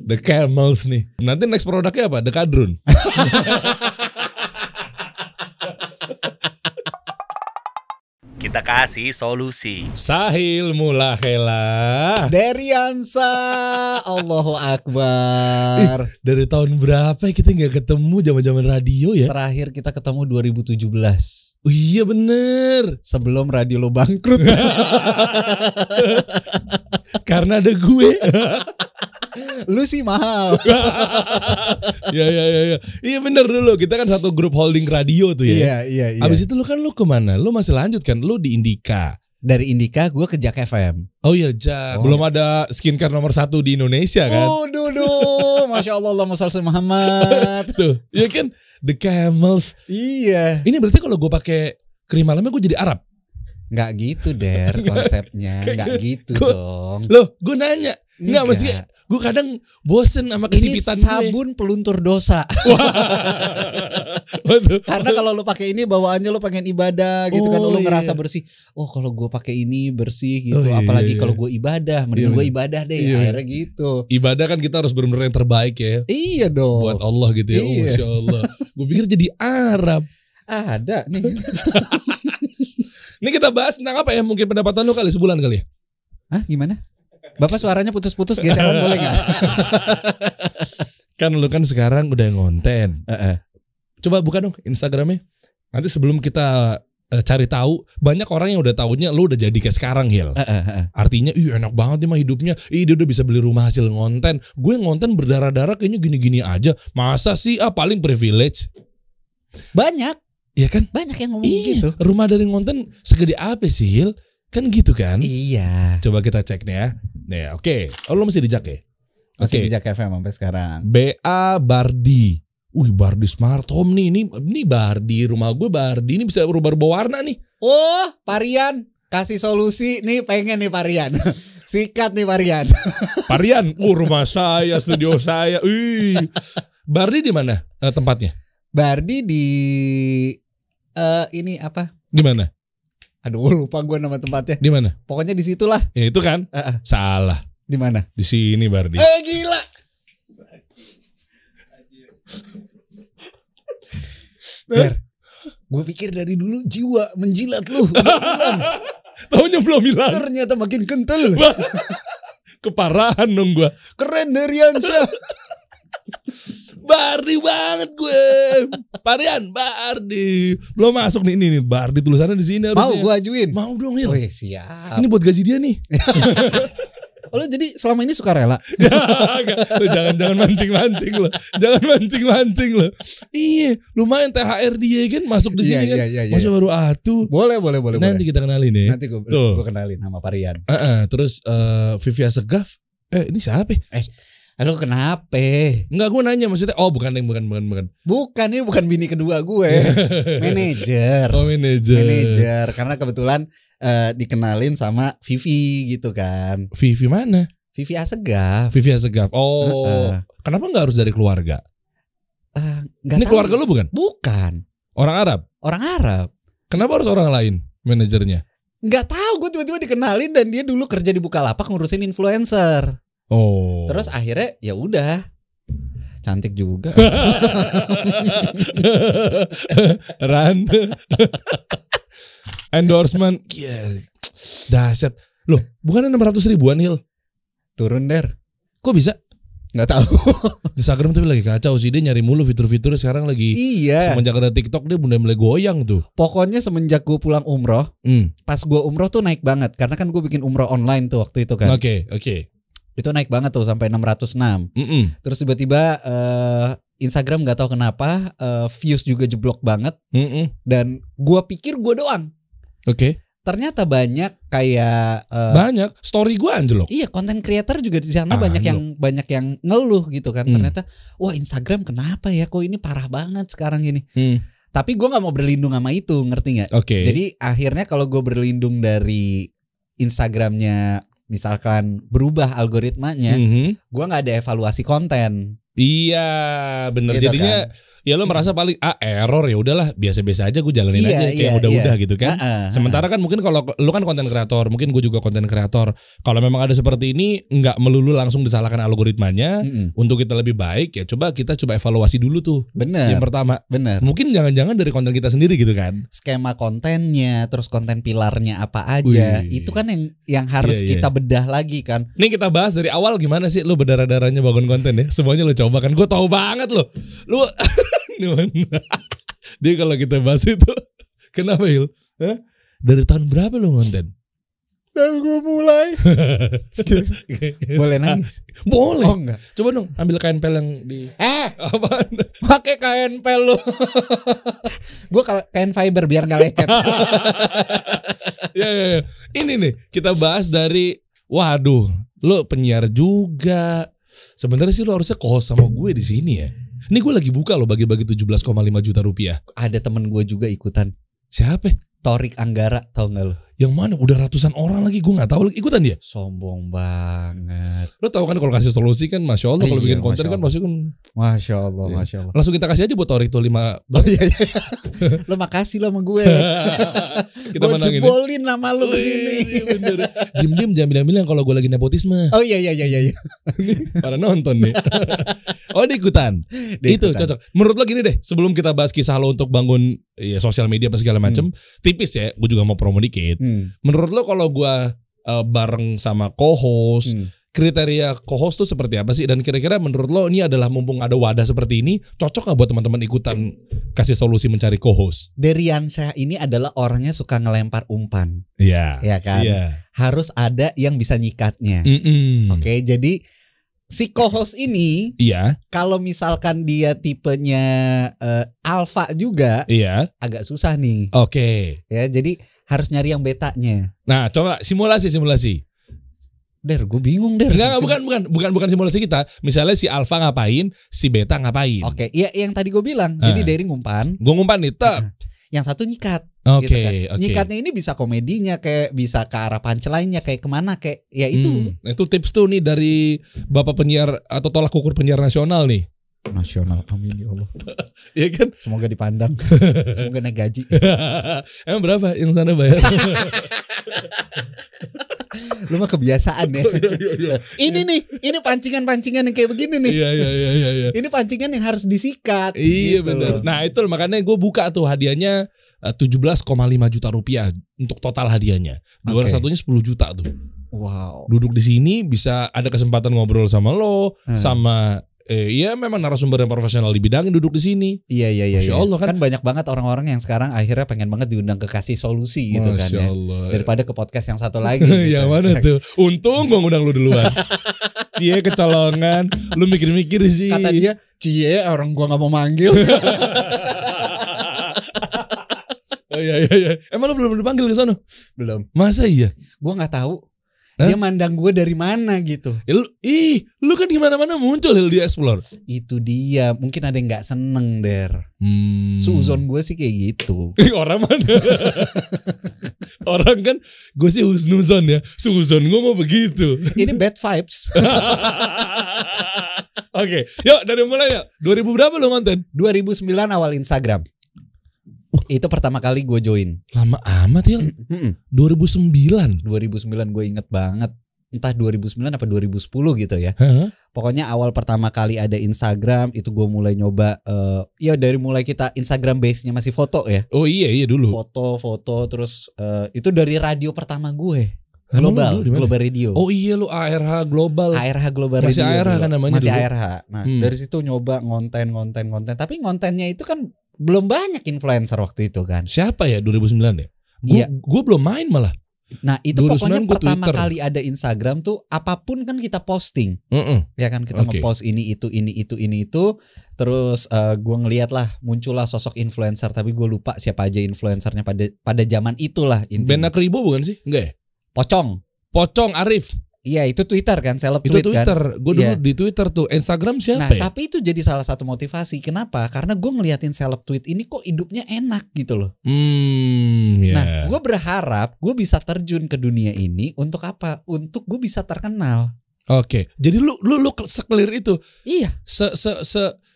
The Camels nih. Nanti next produknya apa? The Kadrun. Kita kasih solusi. Sahil Mulahela. Deriansa, Allahu Akbar. Dari tahun berapa kita nggak ketemu zaman-zaman radio ya? Terakhir kita ketemu 2017. Oh iya bener. Sebelum radio lo bangkrut. Karena ada gue. Lu sih mahal. Ya. Iya bener dulu. Kita kan satu grup holding radio tuh ya. Iya. Abis itu lu kemana? Lu masih lanjut kan? Lu di Indika. Dari Indika gue ke Jak FM. Oh iya Jak. Belum ada skincare nomor 1 di Indonesia kan? Duh. Masya Allah, Allahumma shalli ala Muhammad. Tuh. Ya kan? The Camels. Iya. Ini berarti kalau gue pakai krim malamnya gue jadi Arab? Nggak gitu Der konsepnya. Nggak gitu dong. Loh gue nanya. Nggak mesti. Gue kadang bosen sama kesipitan ini sabun peluntur dosa. Karena kalau lu pakai ini bawaannya lu pengen ibadah gitu kan, lu ngerasa bersih. Oh kalau gue pakai ini bersih gitu. Apalagi kalau gue ibadah, mending gue ibadah deh. Akhirnya gitu. Ibadah kan kita harus benar-benar yang terbaik ya. Iya dong. Buat Allah gitu ya. Iya. Masya Allah. Gue pikir jadi Arab. Ada nih. Ini kita bahas tentang apa ya? Mungkin pendapatan lu kali sebulan kali ya? Hah gimana? Bapak suaranya putus-putus, geseran boleh gak? Kan lu kan sekarang udah ngonten. Coba buka dong Instagramnya. Nanti sebelum kita cari tahu, banyak orang yang udah tahunya lu udah jadi kayak sekarang Hil. Artinya enak banget nih mah hidupnya. Dia udah bisa beli rumah hasil ngonten. Gue ngonten berdarah-darah kayaknya gini-gini aja. Masa sih paling privilege. Banyak. Iya kan? Banyak yang ngomong gitu. Rumah dari ngonten segede apa sih Hil? Kan gitu kan? Iya. Coba kita cek nih ya. Nih, oke. Oh, lu masih di Jak ya? Masih di Jak FM sampai sekarang. BA Bardi. Bardi Smart Home nih. Ini Bardi, rumah gue Bardi. Ini bisa berubah-ubah warna nih. Oh, Parian kasih solusi nih, pengen nih Parian. Sikat nih Parian. Parian, rumah saya, studio saya. Bardi di mana tempatnya? Bardi di ini apa? Di mana? Aduh lupa gue nama tempatnya. Di mana? Pokoknya di situlah. Ya itu kan? Salah. Di mana? Di sini Bardi. Gila. Ber, gue pikir dari dulu jiwa menjilat lu. Taunya belum hilang. Ternyata makin kental. Keparahan dong gue. Keren Deriansyah. Bardi banget gue. Parian Bardi. Belum masuk nih ini nih Bardi tulisannya di sini harusnya. Mau gue ajuin? Mau dong Hil. Oh ya siap. Ini buat gaji dia nih. Oh lo jadi selama ini suka rela? Jangan mancing-mancing lo. Jangan mancing-mancing lo. Iya, lumayan THR dia kan masuk di sini kan. Masa baru atuh. Boleh. Nanti kita kenalin ya. Nanti gue kenalin nama Parian. Terus Vivia Segaf. Ini siapa? Halo kenapa? Enggak, gue nanya maksudnya. Oh bukan. Bukan, ini bukan bini kedua gue. Manajer. Oh manajer. Karena kebetulan dikenalin sama Vivi gitu kan. Vivi mana? Vivi Asegaf. Oh. Kenapa nggak harus dari keluarga? Ini tahu. keluarga lu bukan? Bukan. Orang Arab. Kenapa harus orang lain manajernya? Nggak tahu, gue tiba-tiba dikenalin dan dia dulu kerja di Bukalapak ngurusin influencer. Oh. Terus akhirnya ya udah. Cantik juga. Ran. Endorsement. Dahsyat. Loh, bukannya 600 ribuan Hil? Turun Der. Kok bisa? Nggak tahu. Instagram tapi lagi kacau sih, dia nyari mulu fitur-fiturnya sekarang lagi. Iya. Semenjak ada TikTok dia mulai goyang tuh. Pokoknya semenjak gue pulang umroh, pas gue umroh tuh naik banget karena kan gue bikin umroh online tuh waktu itu kan. Oke. Itu naik banget tuh sampai 606. Terus tiba-tiba Instagram nggak tahu kenapa views juga jeblok banget. Dan gue pikir gue doang. Oke. Ternyata banyak kayak banyak story gue anjlok. Iya, konten creator juga di sana banyak yang ngeluh gitu kan. Ternyata wah Instagram kenapa ya kok ini parah banget sekarang ini. Tapi gue nggak mau berlindung sama itu, ngerti nggak? Oke. Jadi akhirnya kalau gue berlindung dari Instagramnya misalkan berubah algoritmanya, gue nggak ada evaluasi konten. Iya, bener. Gitu jadinya kan? ya lo merasa paling error ya udahlah, biasa-biasa aja gue jalanin aja kayak udah-udah gitu kan. Sementara kan mungkin kalau lo kan konten kreator, mungkin gue juga konten kreator. Kalau memang ada seperti ini, nggak melulu langsung disalahkan algoritmanya. Untuk kita lebih baik ya coba evaluasi dulu tuh. Bener. Yang pertama. Bener. Mungkin jangan-jangan dari konten kita sendiri gitu kan. Skema kontennya, terus konten pilarnya apa aja. Itu kan yang harus kita bedah lagi kan. Nih kita bahas dari awal gimana sih lo berdarah-darahnya bangun konten ya. Semuanya lo coba kan. Gue tahu banget lo. Dia kalau kita bahas itu kenapa Il? Dari tahun berapa lo konten? Dan gue mulai. Boleh nangis? Boleh. Oh enggak. Coba dong ambil kain pel yang di apaan? Pakai kain pel lu. Gue kain fiber biar gak lecet. Ya. Ini nih kita bahas dari waduh, lo penyiar juga. Sebenarnya sih lo harusnya co-host sama gue di sini ya. Ini gue lagi buka loh bagi-bagi 17,5 juta rupiah. Ada temen gue juga ikutan. Siapa? Torik Anggara, tau gak lo? Yang mana? Udah ratusan orang lagi, gue gak tahu lagi ikutan dia. Sombong banget. Lo tau kan kalau kasih solusi kan Masya Allah. Kalau bikin konten kan pasti kan Masya Allah. Langsung kita kasih aja buat Torik tuh 5. Iya. Lo makasih lo sama gue. Kita gue jebolin nama lo kesini. Diem-diem jangan bilang-bilang kalau gue lagi nepotisme. Oh iya. Pada nonton nih. Oh diikutan. Itu cocok. Menurut lo gini deh, sebelum kita bahas kisah lo untuk bangun sosial media apa segala macem, tipis ya, gue juga mau promo dikit. Menurut lo kalau gue bareng sama co-host, kriteria co-host tuh seperti apa sih? Dan kira-kira menurut lo ini adalah mumpung ada wadah seperti ini, cocok gak buat teman-teman ikutan kasih solusi mencari co-host? Deriansyah ini adalah orangnya suka ngelempar umpan. Iya. Ya kan? Yeah. Harus ada yang bisa nyikatnya. Oke, jadi si co-host ini, kalau misalkan dia tipenya alpha juga, agak susah nih. Oke. Ya, jadi harus nyari yang betanya. Nah, coba simulasi. Gue bingung Enggak, bukan simulasi kita. Misalnya si alpha ngapain, si beta ngapain. Oke, iya yang tadi gue bilang. Jadi dari ngumpan. Gue ngumpan nih, yang satu nyikat. Oke, gitu kan. Nyikatnya ini bisa komedinya, kayak bisa ke arah punchline-nya, kayak kemana, kayak ya itu. Itu tips tuh nih dari Bapak penyiar atau tolak ukur penyiar nasional nih. Nasional, amin ya Allah. Iya kan? Semoga dipandang. Semoga naik gaji. Emang berapa yang sana bayar? Lu mah kebiasaan ya. Ini pancingan-pancingan yang kayak begini nih. Iya. Ini pancingan yang harus disikat. Iya gitu benar. Nah itu makanya gue buka tuh hadiahnya 17,5 juta rupiah untuk total hadiahnya. Juara satunya 10 juta tuh. Wow. Duduk di sini bisa ada kesempatan ngobrol sama lo, sama iya memang narasumber yang profesional di bidangnya duduk di sini. Iya. Masya Allah kan banyak banget orang-orang yang sekarang akhirnya pengen banget diundang ke Kasih Solusi gitu kan ya. Daripada ke podcast yang satu lagi. Gitu. Yang mana tuh? Untung gue ngundang lu duluan. Cie kecolongan, lu mikir-mikir sih. Kata dia, Cie orang gua nggak mau manggil. Oh iya. Emang lu belum dipanggil ke sana? Belum. Masa iya? Gua nggak tahu. Dia mandang gue dari mana gitu. Ya, lu kan gimana-mana muncul di Explore. Itu dia. Mungkin ada yang gak seneng Suuzon gue sih kayak gitu. Orang mana? Orang kan gue sih husnuzon ya. Suuzon gue mau begitu. Ini bad vibes. Oke, yuk dari mulai ya. 2000 berapa lu konten? 2009 awal Instagram. Itu pertama kali gue join. Lama amat ya. 2009 gue inget banget. Entah 2009 apa 2010 gitu ya. Pokoknya awal pertama kali ada Instagram itu gue mulai nyoba. Ya dari mulai kita Instagram base-nya masih foto ya. Oh iya dulu. Foto terus itu dari radio pertama gue. Global Radio. Oh iya lu ARH Global Radio. Masih ARH kan namanya masih dulu. ARH. Nah dari situ nyoba ngonten. Tapi ngontennya itu kan belum banyak influencer waktu itu kan. Siapa ya 2009 ya? Gue belum main malah. Nah itu pokoknya pertama kali ada Instagram tuh apapun kan kita posting. Ya kan kita ngepost ini itu. Terus gue ngeliat lah muncullah sosok influencer. Tapi gue lupa siapa aja influencernya pada zaman itulah. Benak Ribo bukan sih? Enggak ya? Pocong Arif. Iya itu Twitter kan, seleb itu tweet Twitter. Kan. Gue dulu di Twitter tuh. Instagram siapa ya? Tapi itu jadi salah satu motivasi. Kenapa? Karena gue ngeliatin seleb tweet ini kok hidupnya enak gitu loh. Nah gue berharap gue bisa terjun ke dunia ini untuk apa? Untuk gue bisa terkenal. Oke. Jadi lu se-clear itu. Iya.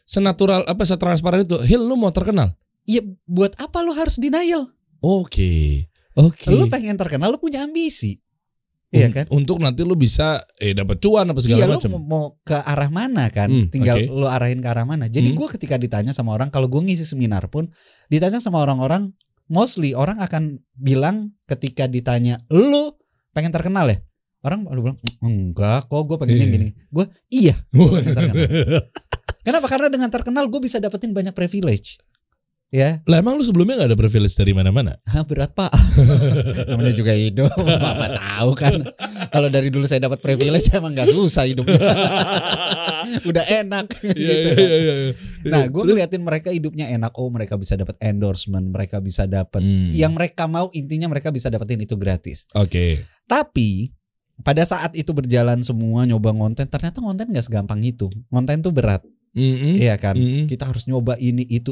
Senatural setransparan itu. Hil, lu mau terkenal? Iya, buat apa lu harus denial? Oke. Lu pengen terkenal, lu punya ambisi. Iya kan? Untuk nanti lu bisa dapat cuan apa segala macam. Iya, lu mau ke arah mana kan? Tinggal lu arahin ke arah mana. Jadi gue ketika ditanya sama orang, kalau gue ngisi seminar pun ditanya sama orang-orang, mostly orang akan bilang ketika ditanya, lu pengen terkenal ya? Orang bilang, enggak kok, gue pengennya gini. Gue, iya, gue pengen terkenal. Kenapa? Karena dengan terkenal gue bisa dapetin banyak privilege. Ya. Lah emang lu sebelumnya gak ada privilege dari mana-mana? Berat pak. Namanya juga hidup. Bapak tahu kan. Kalau dari dulu saya dapat privilege emang gak susah hidupnya. Udah enak gitu. Iya. Nah gue ngeliatin mereka hidupnya enak. Oh mereka bisa dapat endorsement, mereka bisa dapat yang mereka mau, intinya mereka bisa dapetin itu gratis. Oke. Tapi pada saat itu berjalan semua nyoba konten, ternyata konten gak segampang itu. Konten tuh berat. Iya kan, kita harus nyoba ini itu.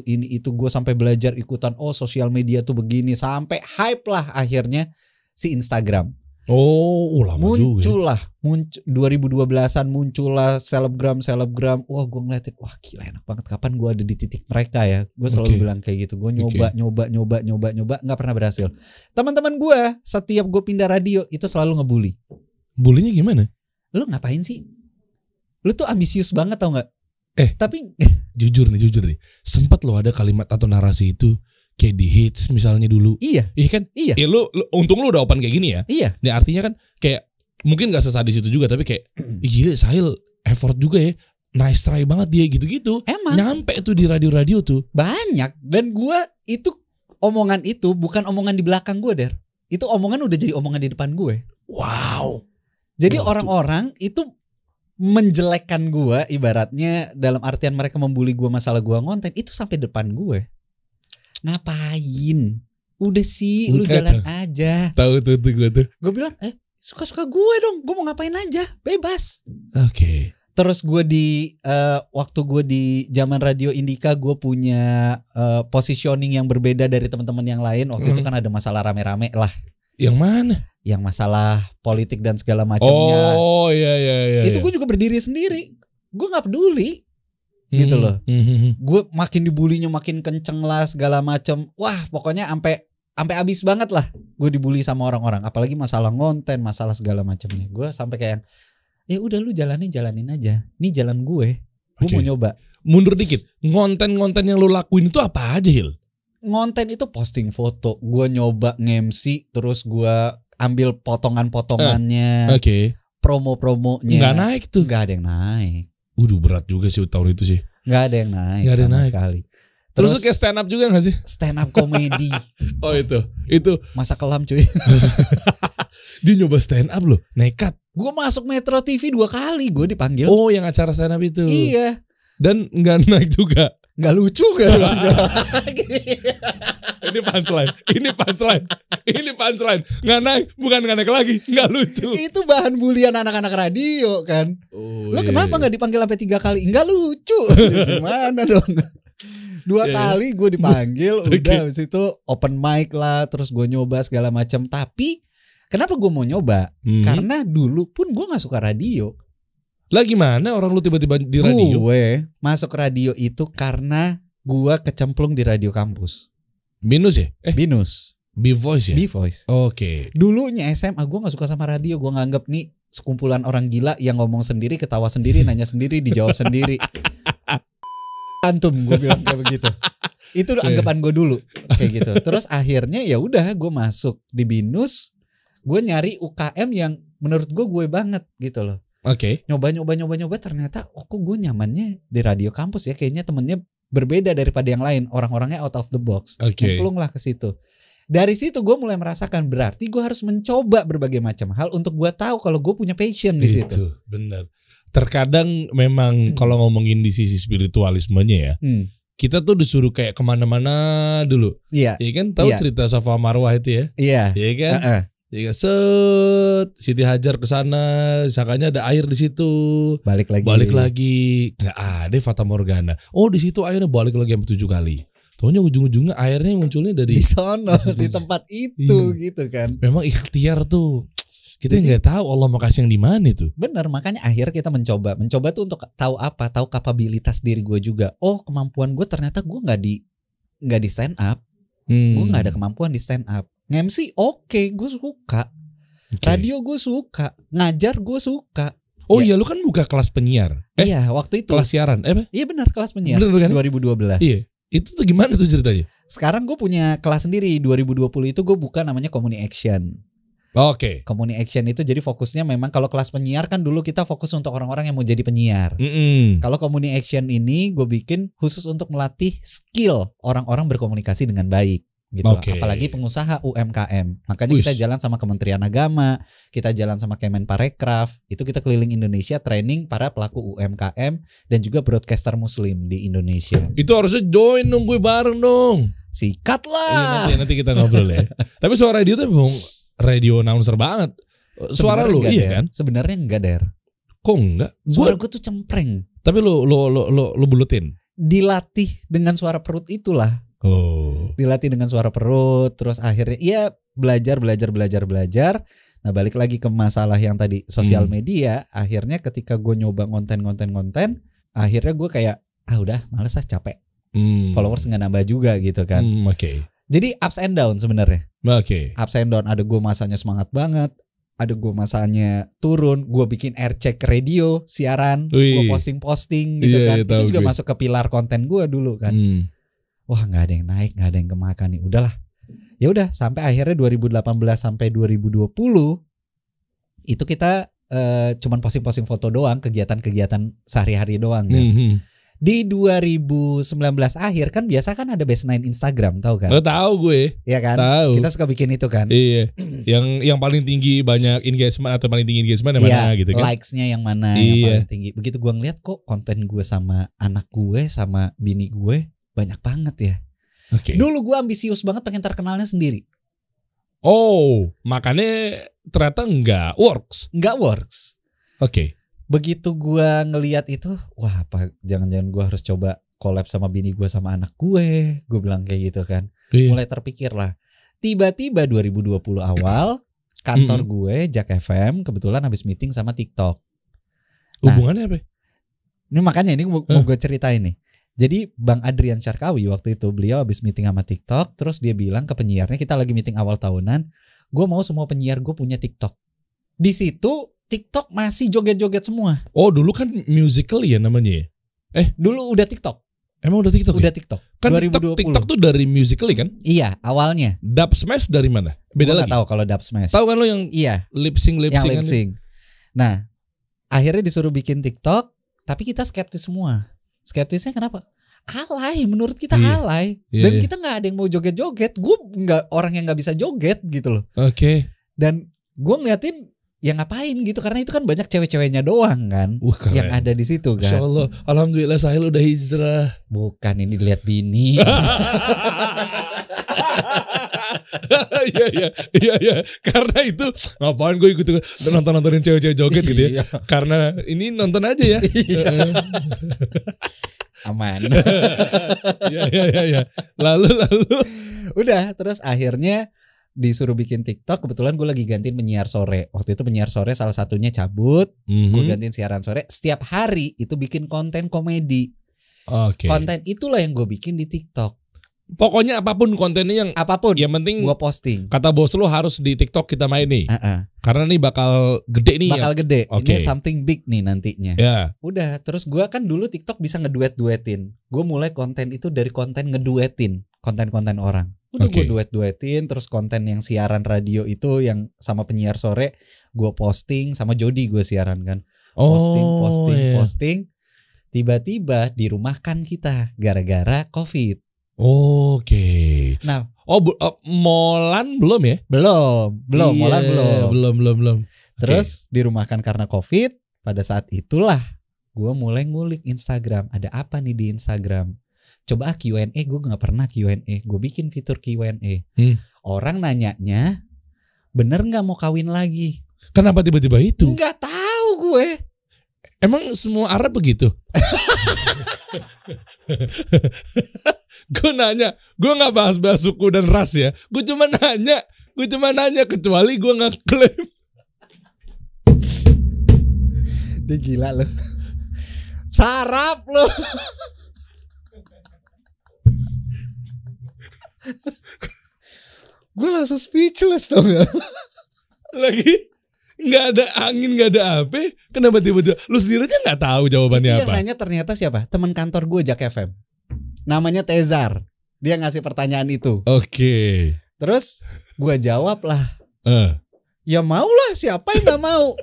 Gue sampai belajar ikutan. Oh sosial media tuh begini, sampai hype lah akhirnya si Instagram. Oh lama juga. 2012an muncullah selebgram. Wah gue ngeliatin, wah gila enak banget. Kapan gue ada di titik mereka ya? Gue selalu bilang kayak gitu. Gue nyoba, nggak pernah berhasil. Teman-teman gue setiap gue pindah radio itu selalu ngebully. Bulinya gimana? Lu ngapain sih? Lu tuh ambisius banget tau nggak? Tapi jujur nih, sempat lo ada kalimat atau narasi itu kayak di hits misalnya dulu. Iya kan? Iya. Lu untung lu udah open kayak gini ya. Iya. Nah artinya kan kayak mungkin gak sesadis itu juga, tapi kayak gila Sahil effort juga ya. Nice try banget dia gitu-gitu. Emang nyampe tuh di radio-radio tuh. Banyak. Dan gue itu omongan itu bukan omongan di belakang gue, Der. Itu omongan udah jadi omongan di depan gue. Wow. Jadi orang-orang itu menjelekkan gue, ibaratnya dalam artian mereka membuli gue masalah gue ngonten itu sampai depan gue. Ngapain? Udah sih, lu jalan aja. Tahu tuh gue tuh. Gue bilang, suka-suka gue dong. Gue mau ngapain aja, bebas. Oke. Terus gue waktu gue di zaman Radio Indika, gue punya positioning yang berbeda dari teman-teman yang lain. Waktu itu kan ada masalah rame-rame lah. Yang mana? Yang masalah politik dan segala macamnya. Oh iya. Itu gue juga berdiri sendiri. Gue nggak peduli, gitu loh. Gue makin dibulinya makin kenceng lah segala macam. Wah pokoknya sampai abis banget lah. Gue dibully sama orang-orang. Apalagi masalah konten, masalah segala macamnya. Gue sampai kayak, ya udah lu jalanin aja. Ini jalan gue. Gue mau nyoba. Mundur dikit. Konten-konten yang lu lakuin itu apa aja, Hil? Ngonten itu posting foto. Gue nyoba nge-MC, terus gue ambil potongan-potongannya. Promo-promonya. Nggak naik tuh. Nggak ada yang naik. Berat juga sih tahun itu sih. Nggak ada yang naik sama sekali. Terus lu kayak stand up juga gak sih? Stand up komedi. Oh itu masa kelam cuy. Dia nyoba stand up loh. Nekat. Gue masuk Metro TV 2 kali. Gue dipanggil. Oh yang acara stand up itu. Iya. Dan gak naik juga. Gak lucu gak lagi. Ini punchline. Gak naik. Bukan gak naik lagi. Gak lucu. Itu bahan bulian anak-anak radio kan. Lo kenapa gak dipanggil sampai 3 kali? Gak lucu. Gimana dong? 2 kali gue dipanggil. Udah habis itu open mic lah. Terus gue nyoba segala macam. Tapi kenapa gue mau nyoba? Karena dulu pun gue gak suka radio. Lah gimana orang lu tiba-tiba di radio? Gue masuk radio itu karena gue kecemplung di radio kampus. Binus ya? Binus. B-Voice ya? B-Voice. Oke. Dulunya SMA gue gak suka sama radio. Gue nganggep nih sekumpulan orang gila yang ngomong sendiri, ketawa sendiri, nanya sendiri, dijawab sendiri. Antum, gue bilang kayak begitu. Itu anggapan gue dulu kayak gitu. Terus akhirnya ya udah gue masuk di Binus. Gue nyari UKM yang menurut gue banget gitu loh. Oke. Nyoba ternyata kok gue nyamannya di radio kampus ya. Kayaknya temennya berbeda daripada yang lain. Orang-orangnya out of the box. Nyemplung lah ke situ. Dari situ gue mulai merasakan berarti gue harus mencoba berbagai macam hal untuk gue tahu kalau gue punya passion di situ. Itu benar. Terkadang memang kalau ngomongin di sisi spiritualismenya ya, kita tuh disuruh kayak kemana-mana dulu. Iya. Iya kan? Tahu cerita Safa Marwah itu ya? Iya. Iya kan? Ya Siti Hajar ke sana, sangkanya ada air di situ. Balik lagi. Nggak ada Fata Morgana. Oh di situ airnya balik lagi 7 kali. Taunya ujung-ujungnya airnya munculnya dari di sono, di tempat itu gitu kan. Memang ikhtiar tuh Kita nggak tahu Allah mau kasih yang di mana itu. Bener, makanya akhirnya kita mencoba tuh untuk tahu apa, tahu kapabilitas diri gue juga. Oh, kemampuan gue ternyata gue nggak di stand up. Gue nggak ada kemampuan di stand up. Nge-MC oke, gue suka. Radio gue suka, ngajar gue suka. Oh iya, lu kan buka kelas penyiar. Iya, waktu itu. Kelas siaran, Iya benar, kelas penyiar. Bener, kan? 2012. Iya. Itu tuh gimana tuh ceritanya? Sekarang gue punya kelas sendiri. 2020 itu gue buka namanya Community Action. Oke. Community Action itu jadi fokusnya memang kalau kelas penyiar kan dulu kita fokus untuk orang-orang yang mau jadi penyiar. Kalau Community Action ini gue bikin khusus untuk melatih skill orang-orang berkomunikasi dengan baik. Gitu. Apalagi pengusaha UMKM. Makanya kita jalan sama Kementerian Agama, kita jalan sama Kemenparekraf. Itu kita keliling Indonesia training para pelaku UMKM dan juga broadcaster muslim di Indonesia. Itu harusnya join dong, gue bareng dong. Sikat lah. Iya, nanti kita ngobrol ya. Tapi suara radio tuh memang radio announcer banget. Suara lu iya kan? Sebenarnya enggak, Der. Kok enggak? Suara gue tuh cempreng. Tapi lu bulutin. Dilatih dengan suara perut itulah. Dilatih dengan suara perut, terus akhirnya ya belajar. Nah balik lagi ke masalah yang tadi sosial media. Akhirnya ketika gue nyoba konten, akhirnya gue kayak udah males capek. Followers nggak nambah juga gitu kan. Jadi ups and down sebenarnya. Ups and down, ada gue masanya semangat banget, ada gue masanya turun. Gue bikin air check radio, siaran, gue posting gitu kan. Itu juga masuk ke pilar konten gue dulu kan. Wah nggak ada yang naik, nggak ada yang kemakan nih. Udahlah, ya udah sampai akhirnya 2018 sampai 2020 itu kita cuman posting foto doang, kegiatan sehari-hari doang kan. Di 2019 akhir kan biasa kan ada Base9 Instagram, tahu kan? Tahu gue. Iya kan? Tahu. Kita suka bikin itu kan. Iya. yang paling tinggi banyak engagement atau paling tinggi engagement yang mana gitu kan? Likes-nya yang mana yang paling tinggi. Begitu gue ngeliat kok konten gue sama anak gue sama bini gue banyak banget ya. Dulu gue ambisius banget pengen terkenalnya sendiri. Oh, makanya ternyata nggak works. Begitu gue ngeliat itu, wah apa jangan-jangan gue harus coba collab sama bini gue sama anak gue bilang kayak gitu kan. Mulai terpikir lah. Tiba-tiba 2020 awal kantor gue Jak FM kebetulan habis meeting sama TikTok. Hubungannya apa? Ini makanya ini mau gue ceritain nih. Jadi Bang Adrian Syarkawi waktu itu beliau habis meeting sama TikTok, terus dia bilang ke penyiarnya, kita lagi meeting awal tahunan, gue mau semua penyiar gue punya TikTok. Di situ TikTok masih joget-joget semua. Oh dulu kan Musical.ly ya namanya. Dulu udah TikTok. Emang udah TikTok? Udah ya? TikTok. Kan 2020. TikTok tuh dari Musical.ly kan? Iya awalnya. Dubsmash dari mana? Beda lagi. Gak tahu kalau Dubsmash. Tahu kan lo yang lip sync. Nah akhirnya disuruh bikin TikTok, tapi kita skeptis semua. Skeptisnya kenapa? Alay, menurut kita alay. Dan kita nggak ada yang mau joget-joget. Gue nggak orang yang nggak bisa joget gitu loh. Dan gue ngeliatin ya ngapain gitu, karena itu kan banyak cewek-ceweknya doang kan yang ada di situ kan. Insyaallah, alhamdulillah Sahil udah hijrah. Bukan, ini dilihat bini. Iya. Karena itu ngapain gue ikut nontonin cewek-cewek joget gitu ya. Karena ini nonton aja ya. Aman. Iya. Lalu udah, terus akhirnya disuruh bikin TikTok. Kebetulan gue lagi gantiin penyiar sore. Waktu itu penyiar sore salah satunya cabut. Gue gantiin siaran sore. Setiap hari itu bikin konten komedi. Konten itulah yang gue bikin di TikTok. Pokoknya apapun kontennya yang penting gue posting. Kata bos lu harus di TikTok kita main nih. Karena nih bakal gede nih. Gede. Ini something big nih nantinya. Udah, terus gue kan dulu TikTok bisa ngeduet-duetin. Gue mulai konten itu dari konten ngeduetin konten-konten orang. Udah gue duet-duetin. Terus konten yang siaran radio itu yang sama penyiar sore gue posting, sama Jody gue siaran kan. Posting. Tiba-tiba dirumahkan kita gara-gara COVID. Nah, Molan belum ya? Belum. Molan belum. Okay. Terus dirumahkan karena COVID. Pada saat itulah gue mulai ngulik Instagram. Ada apa nih di Instagram? Coba Q&A, gue gak pernah Q&A. Gue bikin fitur Q&A. Orang nanyanya, bener gak mau kawin lagi? Kenapa tiba-tiba itu? Gak tahu gue. Emang semua Arab begitu? Gue nanya, gue gak bahas suku dan ras ya. Gue cuma nanya, kecuali gue gak klaim. Dia gila loh. Sarap loh. Gue langsung speechless tau gak? Lagi nggak ada angin, nggak ada apa, kenapa tiba-tiba lu sendiri aja nggak tahu jawabannya itu apa? Yang nanya ternyata siapa? Teman kantor gue Jak FM. Namanya Tezar. Dia ngasih pertanyaan itu. Oke. Terus gue jawab lah. Ya mau lah, siapa yang nggak mau?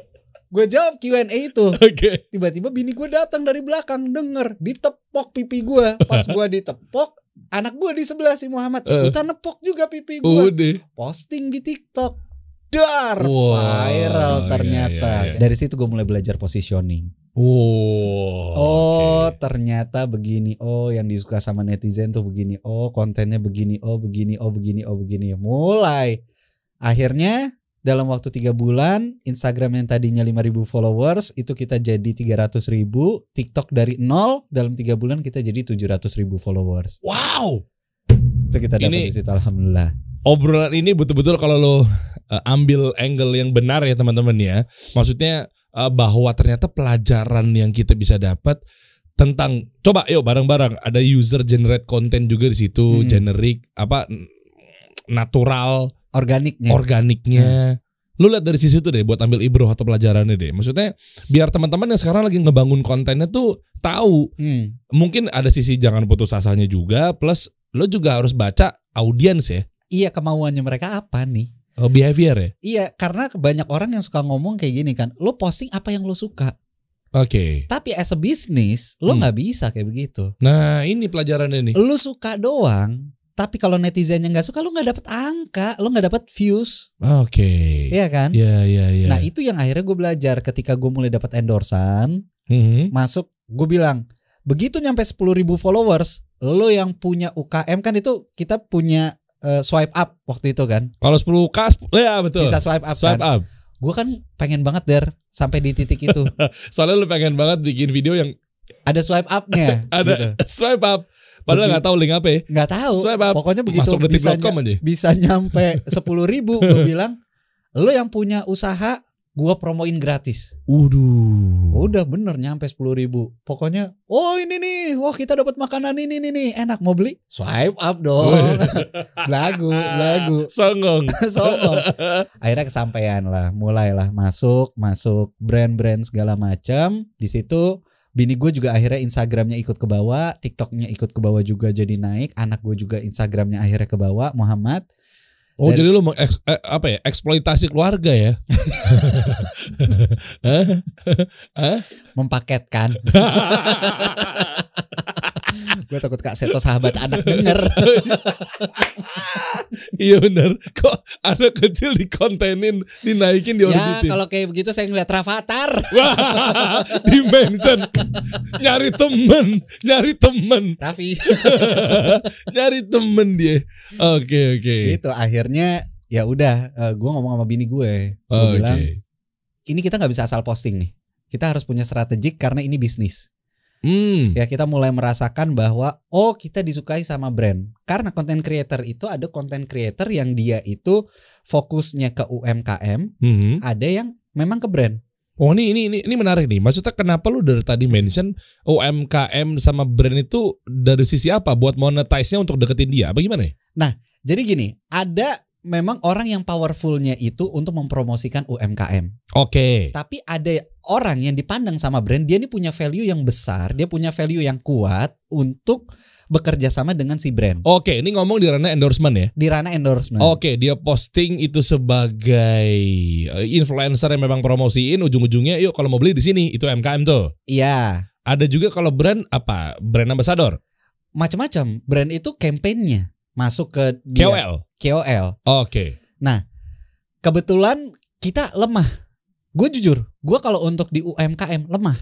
Gue jawab Q&A itu. Oke. Tiba-tiba bini gue datang dari belakang, denger, ditepok pipi gue. Pas gue ditepok, anak gue di sebelah si Muhammad ikutan nepok juga pipi gue. Posting di TikTok. Dar, viral ternyata. Iya. Dari situ gue mulai belajar positioning. Ternyata begini. Oh, yang disuka sama netizen tuh begini. Oh, kontennya begini. Oh, begini. Oh, begini. Oh, begini. Mulai. Akhirnya dalam waktu 3 bulan, Instagram yang tadinya 5.000 followers itu kita jadi 300.000. TikTok dari 0 dalam 3 bulan kita jadi 700.000 followers. Wow. Itu kita dapat di situ, alhamdulillah. Obrolan ini betul-betul kalau lo ambil angle yang benar ya teman-teman ya. Maksudnya bahwa ternyata pelajaran yang kita bisa dapat tentang, coba yuk bareng-bareng, ada user generate content juga di situ, generic apa natural, organiknya. Lu lihat dari sisi itu deh buat ambil ibroh atau pelajarannya deh. Maksudnya biar teman-teman yang sekarang lagi ngebangun kontennya tuh tahu. Mungkin ada sisi jangan putus asanya juga, plus lo juga harus baca audiens ya. Iya, kemauannya mereka apa nih? Behavior ya? Iya, karena banyak orang yang suka ngomong kayak gini kan, lo posting apa yang lo suka. Oke. Tapi as a business, lo gak bisa kayak begitu. Nah ini pelajarannya nih. Lo suka doang, tapi kalau netizennya gak suka, lo gak dapet angka, lo gak dapet views. Oke. Iya kan? Iya. Nah itu yang akhirnya gue belajar ketika gue mulai dapet endorsan, masuk, gue bilang, begitu nyampe 10.000 followers, lo yang punya UKM kan itu kita punya swipe up waktu itu kan. Kalau 10K ya betul. Bisa swipe up swipe kan. up. Gue kan pengen banget sampai di titik itu. Soalnya lu pengen banget bikin video yang ada swipe up-nya. Ada gitu. Swipe up. Padahal nggak tahu link apa ya. Nggak tahu. Swipe up. Pokoknya begitu bisa nyampe 10.000, gue bilang, lo yang punya usaha, gue promoin gratis. Udah bener nyampe 10.000. Pokoknya, oh ini nih, wah kita dapat makanan ini nih, enak, mau beli? Swipe up dong. Lagu. Songong. Akhirnya kesampaian lah, mulailah masuk brand-brand segala macam. Di situ bini gue juga akhirnya Instagramnya ikut ke bawah, TikToknya ikut ke bawah juga jadi naik. Anak gue juga Instagramnya akhirnya ke bawah, Muhammad. Jadi lu eksploitasi keluarga ya? Mempaketkan. Gue takut Kak Seto sahabat anak denger. Iya benar. Kok anak kecil dikontenin, dinaikin, diorbitin. Ya kalau kayak begitu saya ngeliat Rafathar. Wah, di-mention. Nyari temen Raffi. Nyari temen dia. Oke. Itu akhirnya ya udah, gue ngomong sama bini gue. Gue bilang, ini kita nggak bisa asal posting nih. Kita harus punya strategik karena ini bisnis. Ya kita mulai merasakan bahwa kita disukai sama brand. Karena content creator itu ada content creator yang dia itu fokusnya ke UMKM, ada yang memang ke brand. Oh ini menarik nih. Maksudnya kenapa lu dari tadi mention UMKM sama brand itu dari sisi apa? Buat monetize-nya untuk deketin dia? Apa gimana? Nah jadi gini, ada memang orang yang powerfulnya itu untuk mempromosikan UMKM. Oke. Tapi ada orang yang dipandang sama brand, dia ini punya value yang besar, dia punya value yang kuat untuk bekerja sama dengan si brand. Oke, ini ngomong di ranah endorsement ya? Di ranah endorsement. Oke, dia posting itu sebagai influencer yang memang promosiin, ujung-ujungnya yuk kalau mau beli di sini, itu UMKM tuh. Iya. Ada juga kalau brand apa? Brand ambassador. Macam-macam. Brand itu campaign-nya masuk ke dia. KOL. Oke. Nah, kebetulan kita lemah. Gue jujur, gue kalau untuk di UMKM lemah.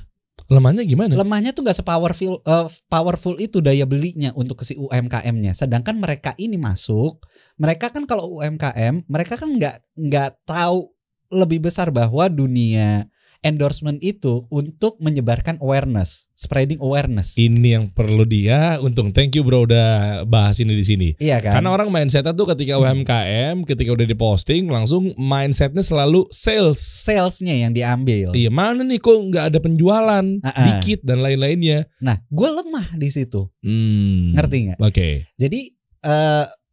Lemahnya gimana? Lemahnya tuh gak powerful itu daya belinya untuk ke si UMKM-nya. Sedangkan mereka ini masuk, mereka kan kalau UMKM, mereka kan nggak tahu lebih besar bahwa dunia endorsement itu untuk menyebarkan awareness, spreading awareness. Ini yang perlu dia. Untung, thank you bro udah bahas ini di sini. Iya kan? Karena orang mindsetnya tuh ketika UMKM, ketika udah diposting langsung mindsetnya selalu salesnya yang diambil. Iya, mana nih kok nggak ada penjualan, dikit dan lain-lainnya. Nah, gue lemah di situ. Ngerti nggak? Oke. Jadi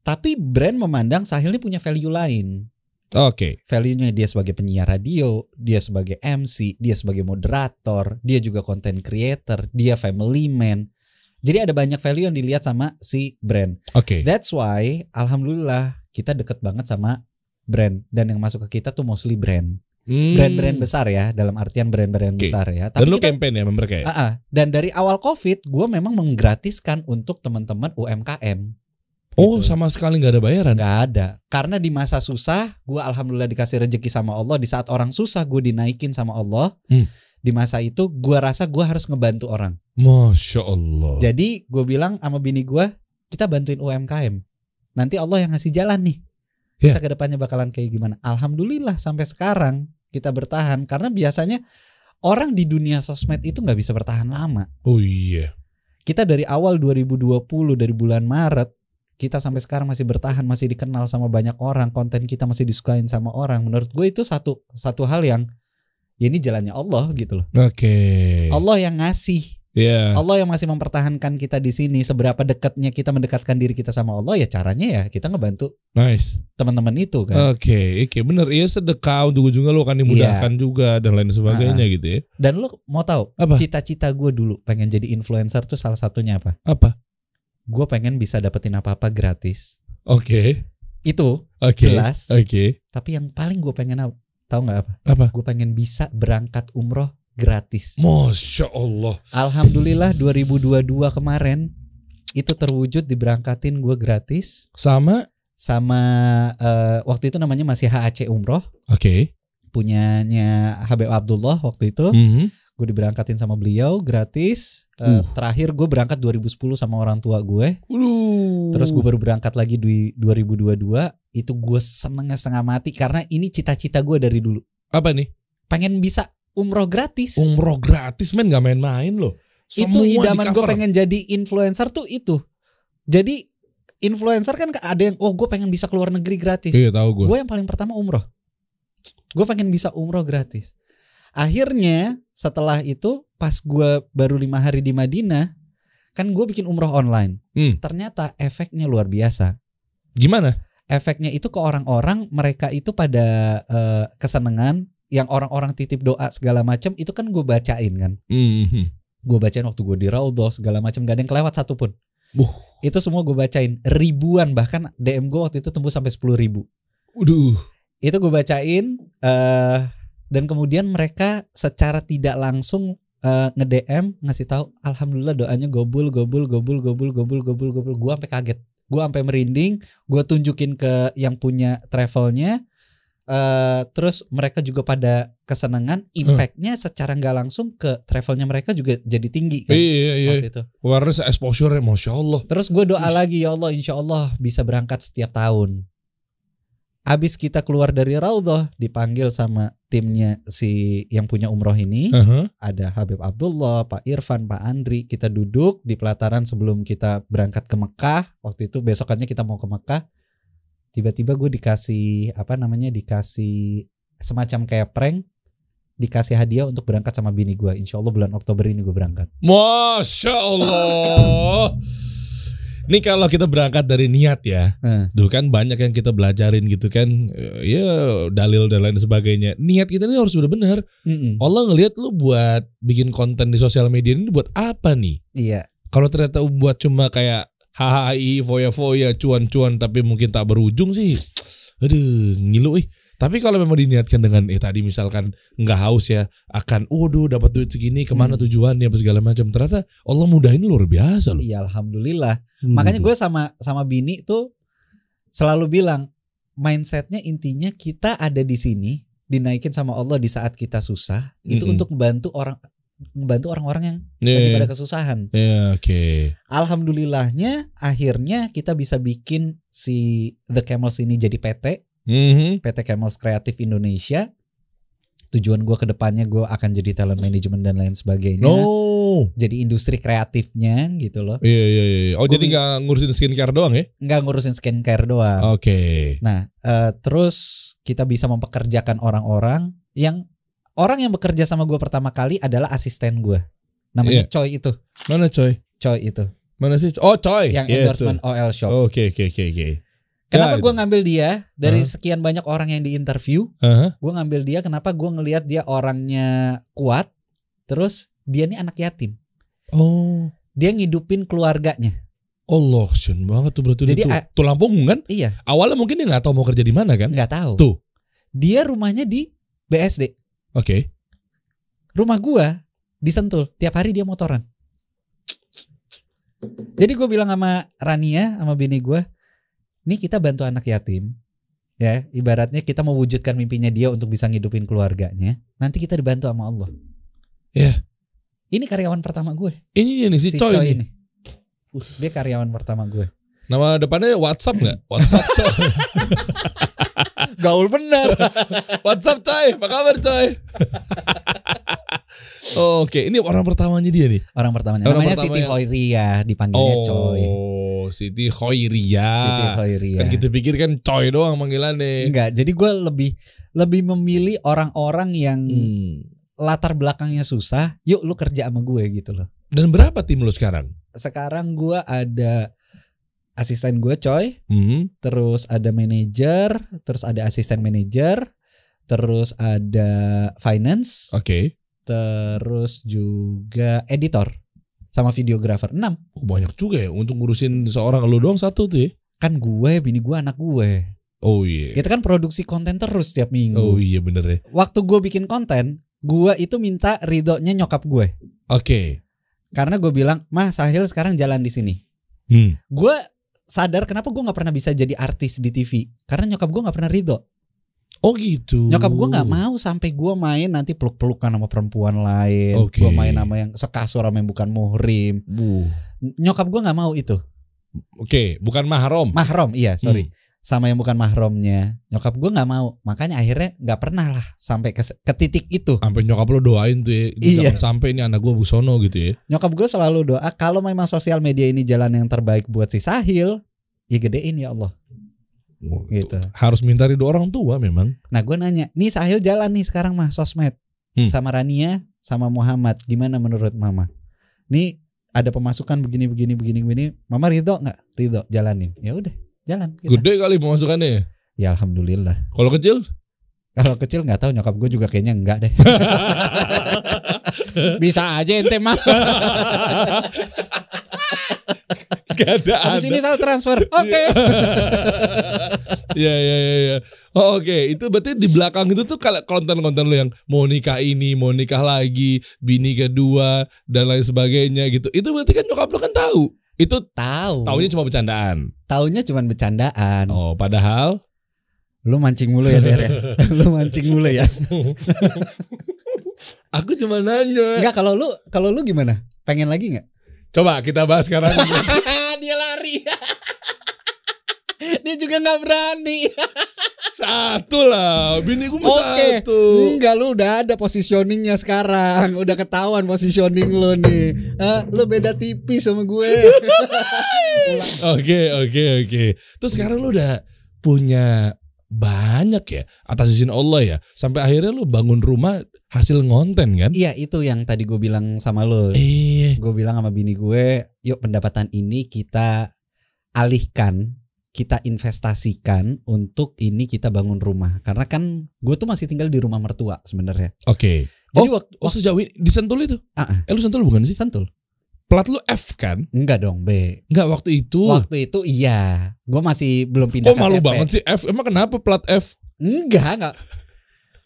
tapi brand memandang Sahil ini punya value lain. Oke. Value-nya dia sebagai penyiar radio, dia sebagai MC, dia sebagai moderator, dia juga content creator, dia family man. Jadi ada banyak value yang dilihat sama si brand. Oke. That's why alhamdulillah kita deket banget sama brand, dan yang masuk ke kita tuh mostly brand. Brand-brand besar ya, dalam artian brand-brand besar ya. Tapi dan lu campaign ya mereka ya? Dan dari awal COVID gue memang menggratiskan untuk teman-teman UMKM. Oh, sama sekali gak ada bayaran? Gak ada. Karena di masa susah gue alhamdulillah dikasih rezeki sama Allah. Di saat orang susah gue dinaikin sama Allah. Di masa itu gue rasa gue harus ngebantu orang. Masya Allah. Jadi gue bilang sama bini gue, kita bantuin UMKM. Nanti Allah yang ngasih jalan nih. Kita kedepannya bakalan kayak gimana. Alhamdulillah sampai sekarang kita bertahan. Karena biasanya orang di dunia sosmed itu gak bisa bertahan lama. Oh iya. Kita dari awal 2020, dari bulan Maret, kita sampai sekarang masih bertahan, masih dikenal sama banyak orang, konten kita masih disukain sama orang. Menurut gue itu satu hal yang ya ini jalannya Allah gitu loh. Oke. Allah yang ngasih. Allah yang masih mempertahankan kita di sini. Seberapa dekatnya kita mendekatkan diri kita sama Allah, ya caranya ya kita ngebantu teman-teman itu kan. Oke, bener. Iya, sedekah ujung-ujungnya lo akan dimudahkan juga dan lain sebagainya gitu ya. Dan lo mau tahu apa? Cita-cita gue dulu pengen jadi influencer tuh salah satunya apa? Apa? Gue pengen bisa dapetin apa-apa gratis. Oke. Itu jelas. Tapi yang paling gue pengen tahu nggak apa? Apa? Gue pengen bisa berangkat umroh gratis. Masya Allah. Alhamdulillah 2022 kemarin itu terwujud, diberangkatin gue gratis. Sama waktu itu namanya masih HAC Umroh. Oke. Punyanya Habib Abdullah waktu itu. Gue diberangkatin sama beliau gratis. Terakhir gue berangkat 2010 sama orang tua gue. Terus gue baru berangkat lagi di 2022. Itu gue senengnya setengah mati karena ini cita-cita gue dari dulu. Apa nih? Pengen bisa umroh gratis. Umroh gratis men, gak main-main loh. Semua itu idaman gue pengen jadi influencer tuh itu. Jadi influencer kan ada yang gue pengen bisa keluar negeri gratis. Iya tahu gue. Gue yang paling pertama umroh. Gue pengen bisa umroh gratis. Akhirnya setelah itu pas gue baru 5 hari di Madinah, kan gue bikin umroh online. Ternyata efeknya luar biasa. Gimana? Efeknya itu ke orang-orang, mereka itu pada kesenangan. Yang orang-orang titip doa segala macam itu kan gue bacain kan. Gue bacain waktu gue di Raudhah segala macam, gak ada yang kelewat satupun. Itu semua gue bacain ribuan, bahkan DM gue waktu itu tembus sampai 10.000. Itu gue bacain. Dan kemudian mereka secara tidak langsung nge-DM ngasih tahu alhamdulillah doanya gobul. Gue sampai kaget, gue sampai merinding. Gue tunjukin ke yang punya travelnya, terus mereka juga pada kesenangan. Impactnya secara nggak langsung ke travelnya mereka juga jadi tinggi kan. Iya. Waktu itu warna exposure, masya Allah. Terus gue doa lagi, ya Allah insya Allah bisa berangkat setiap tahun. Abis kita keluar dari Raudhah, dipanggil sama timnya si yang punya umroh ini. Ada Habib Abdullah, Pak Irfan, Pak Andri. Kita duduk di pelataran sebelum kita berangkat ke Mekah. Waktu itu besokannya kita mau ke Mekah. Tiba-tiba gue dikasih dikasih semacam kayak prank. Dikasih hadiah untuk berangkat sama bini gue. Insya Allah bulan Oktober ini gue berangkat. Masya Allah. Ini kalau kita berangkat dari niat ya, dulu kan banyak yang kita belajarin gitu kan, ya dalil dan lain sebagainya. Niat kita ini harus udah benar. Allah ngelihat lu buat bikin konten di sosial media ini buat apa nih? Iya. Kalau ternyata buat cuma kayak HHI, foya-foya, cuan-cuan tapi mungkin tak berujung sih, aduh ngilu. Tapi kalau memang diniatkan dengan tadi misalkan nggak haus ya, akan dapat duit segini, kemana tujuannya apa segala macam, ternyata Allah mudahin luar biasa loh. Iya alhamdulillah. Makanya gue sama bini tuh selalu bilang mindsetnya intinya kita ada di sini dinaikin sama Allah di saat kita susah, itu untuk membantu orang-orang yang lagi pada kesusahan. Oke. Alhamdulillahnya akhirnya kita bisa bikin si The Camels ini jadi PT. PT Camels Kreatif Indonesia. tujuan gue ke depannya gue akan jadi talent management dan lain sebagainya. Jadi industri kreatifnya gitu loh. Iya. Oh, jadi nggak ngurusin skincare doang ya? Nggak ngurusin skincare doang. Oke. Nah, terus kita bisa mempekerjakan orang yang bekerja sama gue pertama kali adalah asisten gue. Namanya Choi itu. Mana Choi? Choi itu. Mana sih? Oh, Choi. Yang endorsement OL Shop. Oke. Kenapa gue ngambil dia dari sekian banyak orang yang diinterview? Gue ngambil dia kenapa gue ngelihat dia orangnya kuat, terus dia nih anak yatim. Oh. Dia ngidupin keluarganya. Allah, kasian banget tuh berarti. Jadi tulang punggung kan? Iya. Awalnya mungkin dia nggak tahu mau kerja di mana kan? Nggak tahu. Tuh. Dia rumahnya di BSD. Oke. Rumah gue di Sentul. Tiap hari dia motoran. Jadi gue bilang sama Rania, sama bini gue, nih kita bantu anak yatim, ya ibaratnya kita mewujudkan mimpinya dia untuk bisa ngidupin keluarganya. Nanti kita dibantu sama Allah. Ya. Ini karyawan pertama gue. Ini si Choi ini. Dia karyawan pertama gue. Nama depannya WhatsApp nggak? WhatsApp Choi. Gaul bener. WhatsApp Choi, apa kabar Choi? Oke, ini orang pertamanya dia nih. Orang pertamanya. Namanya Siti Khoiria, dipanggilnya Choi. Siti Khoiria. Kan kita pikir kan Choi doang panggilannya. Enggak, jadi gue lebih memilih orang-orang yang latar belakangnya susah. Yuk lu kerja sama gue gitu loh. Dan berapa tim lu sekarang? Sekarang gue ada asisten gue Choi, terus ada manajer, terus ada asisten manajer, terus ada finance. Oke. Terus juga editor sama videografer 6. Banyak juga ya untuk ngurusin seorang lu doang satu tuh ya. Kan gue, bini gue, anak gue. Oh iya. Kita kan produksi konten terus tiap minggu. Oh iya bener ya. Waktu gue bikin konten, gue itu minta ridhonya nyokap gue. Oke. Karena gue bilang, "Mah, Sahil sekarang jalan di sini." Gue sadar kenapa gue nggak pernah bisa jadi artis di TV. Karena nyokap gue nggak pernah ridho. Oh gitu. Nyokap gue nggak mau sampai gue main nanti peluk-pelukan sama perempuan lain. Gue main sama yang sekasur sama yang bukan muhrim. Nyokap gue nggak mau itu. Oke, bukan mahram. Mahram, iya, sorry. Sama yang bukan mahramnya. Nyokap gue nggak mau. Makanya akhirnya nggak pernah lah sampai ke titik itu. Sampai nyokap lo doain tuh ya. Iya. Sampai ini anak gue busono gitu ya. Nyokap gue selalu doa kalau memang sosial media ini jalan yang terbaik buat si Sahil, ya gedein ya Allah. Gitu. Harus minta ridho orang tua memang. Nah gue nanya, nih Sahil jalan nih sekarang mah sosmed sama Rania sama Muhammad, gimana menurut mama? Nih ada pemasukan begini. Mama ridho nggak? Ridho, jalanin. Ya udah, jalan. Kita. Gede kali pemasukannya. Ya alhamdulillah. Kalau kecil? Kalau kecil nggak tahu, nyokap gue juga kayaknya enggak deh. Bisa aja ente mah. Gak ada. Habis ini saya transfer. Oke. Ya. Oh, oke. Itu berarti di belakang itu tuh kalau konten-konten lu yang mau nikah ini, mau nikah lagi, bini kedua dan lain sebagainya gitu. Itu berarti kan nyokap lu kan tahu. Itu tahu. Taunya cuma bercandaan. Taunya cuma bercandaan. Oh, padahal lu mancing mulu ya, Der ya. Lu mancing mulu ya. Aku cuma nanya. Enggak, kalau lu gimana? Pengen lagi enggak? Coba kita bahas sekarang. Dia lari. Dia juga gak berani. Satu lah, bini gue satu. Enggak, lu udah ada positioningnya sekarang. Udah ketahuan positioning lu nih. Lu beda tipis sama gue. Oke. Terus sekarang lu udah punya banyak ya atas izin Allah ya. Sampai akhirnya lu bangun rumah hasil ngonten kan? Iya, itu yang tadi gue bilang sama lu. Gue bilang sama bini gue, yuk pendapatan ini kita alihkan, kita investasikan untuk ini kita bangun rumah. Karena kan gue tuh masih tinggal di rumah mertua sebenarnya. Oke. Jadi sejauh ini di Sentul itu? Lu Sentul bukan sih? Sentul. Plat lu F kan? Enggak dong, B. Enggak waktu itu. Waktu itu iya. Gue masih belum pindah. Kok malu banget sih F? Emang kenapa plat F? Enggak.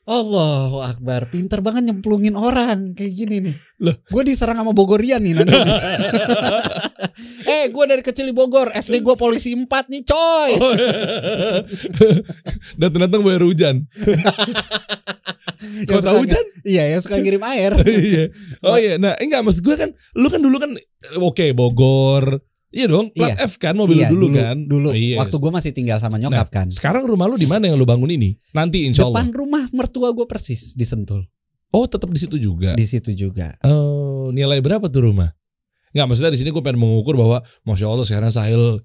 Allahu Akbar, pinter banget nyemplungin orang kayak gini nih. Loh, gue diserang sama Bogorian nih nanti. Gue dari kecil di Bogor, SD gue polisi 4 nih, coy. Datang-datang bayar hujan. Kau tahu hujan? Iya, yang suka ngirim air. Iya. Oh iya, nah enggak, maksud gue kan, lu kan dulu kan oke, Bogor, Iya dong, plat F kan mobil dulu kan. Dulu waktu gue masih tinggal sama nyokap kan. Sekarang rumah lu di mana yang lu bangun ini? Nanti insya Allah. Depan rumah mertua gue persis di Sentul. Oh, tetap di situ juga. Di situ juga. Oh, nilai berapa tuh rumah? Nggak, maksudnya di sini gue pengen mengukur bahwa Masya Allah sekarang Sahil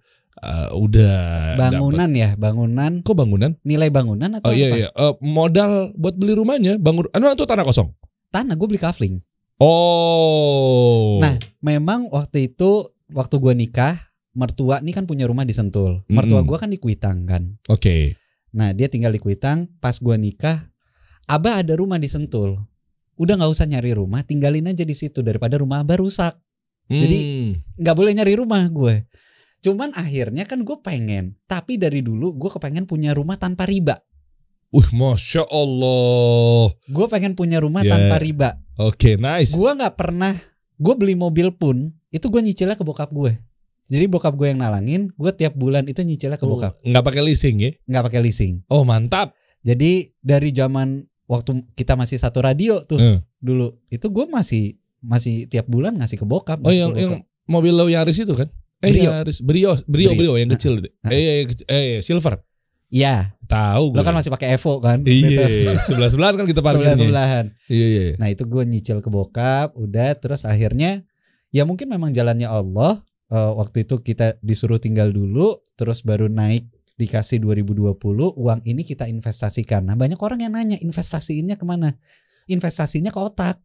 udah bangunan dapet. Bangunan. Kok bangunan? Nilai bangunan atau apa? Iya. Modal buat beli rumahnya, itu tanah kosong. Tanah, gue beli kafling. Oh. Nah, memang waktu itu waktu gue nikah, mertua nih kan punya rumah di Sentul. Mertua gue kan di Kuitang kan. Oke. Nah, dia tinggal di Kuitang. Pas gue nikah, Abah ada rumah di Sentul. Udah nggak usah nyari rumah, tinggalin aja di situ daripada rumah Abah rusak. Jadi nggak boleh nyari rumah gue. Cuman akhirnya kan gue pengen. Tapi dari dulu gue kepengen punya rumah tanpa riba. Masya Allah. Gue pengen punya rumah tanpa riba. Oke, nice. Gue nggak pernah. Gue beli mobil pun itu gue nyicilnya ke bokap gue. Jadi bokap gue yang nalangin, gue tiap bulan itu nyicilnya ke bokap. Nggak pakai leasing ya? Nggak pakai leasing. Oh, mantap. Jadi dari zaman waktu kita masih satu radio tuh dulu, itu gue masih tiap bulan ngasih ke bokap. Oh, yang mobil lo Yaris itu kan? Brio yang kecil itu. Silver. Iya. Tahu gue. Lo kan masih pakai Evo kan? Iya. Sebelah-sebelahan kan kita parkirnya. Sebelah-sebelahan. Iya. Nah itu gue nyicil ke bokap. Udah terus akhirnya ya mungkin memang jalannya Allah. Waktu itu kita disuruh tinggal dulu. Terus baru naik dikasih 2020. Uang ini kita investasikan. Nah banyak orang yang nanya investasiinnya kemana? Investasinya ke otak.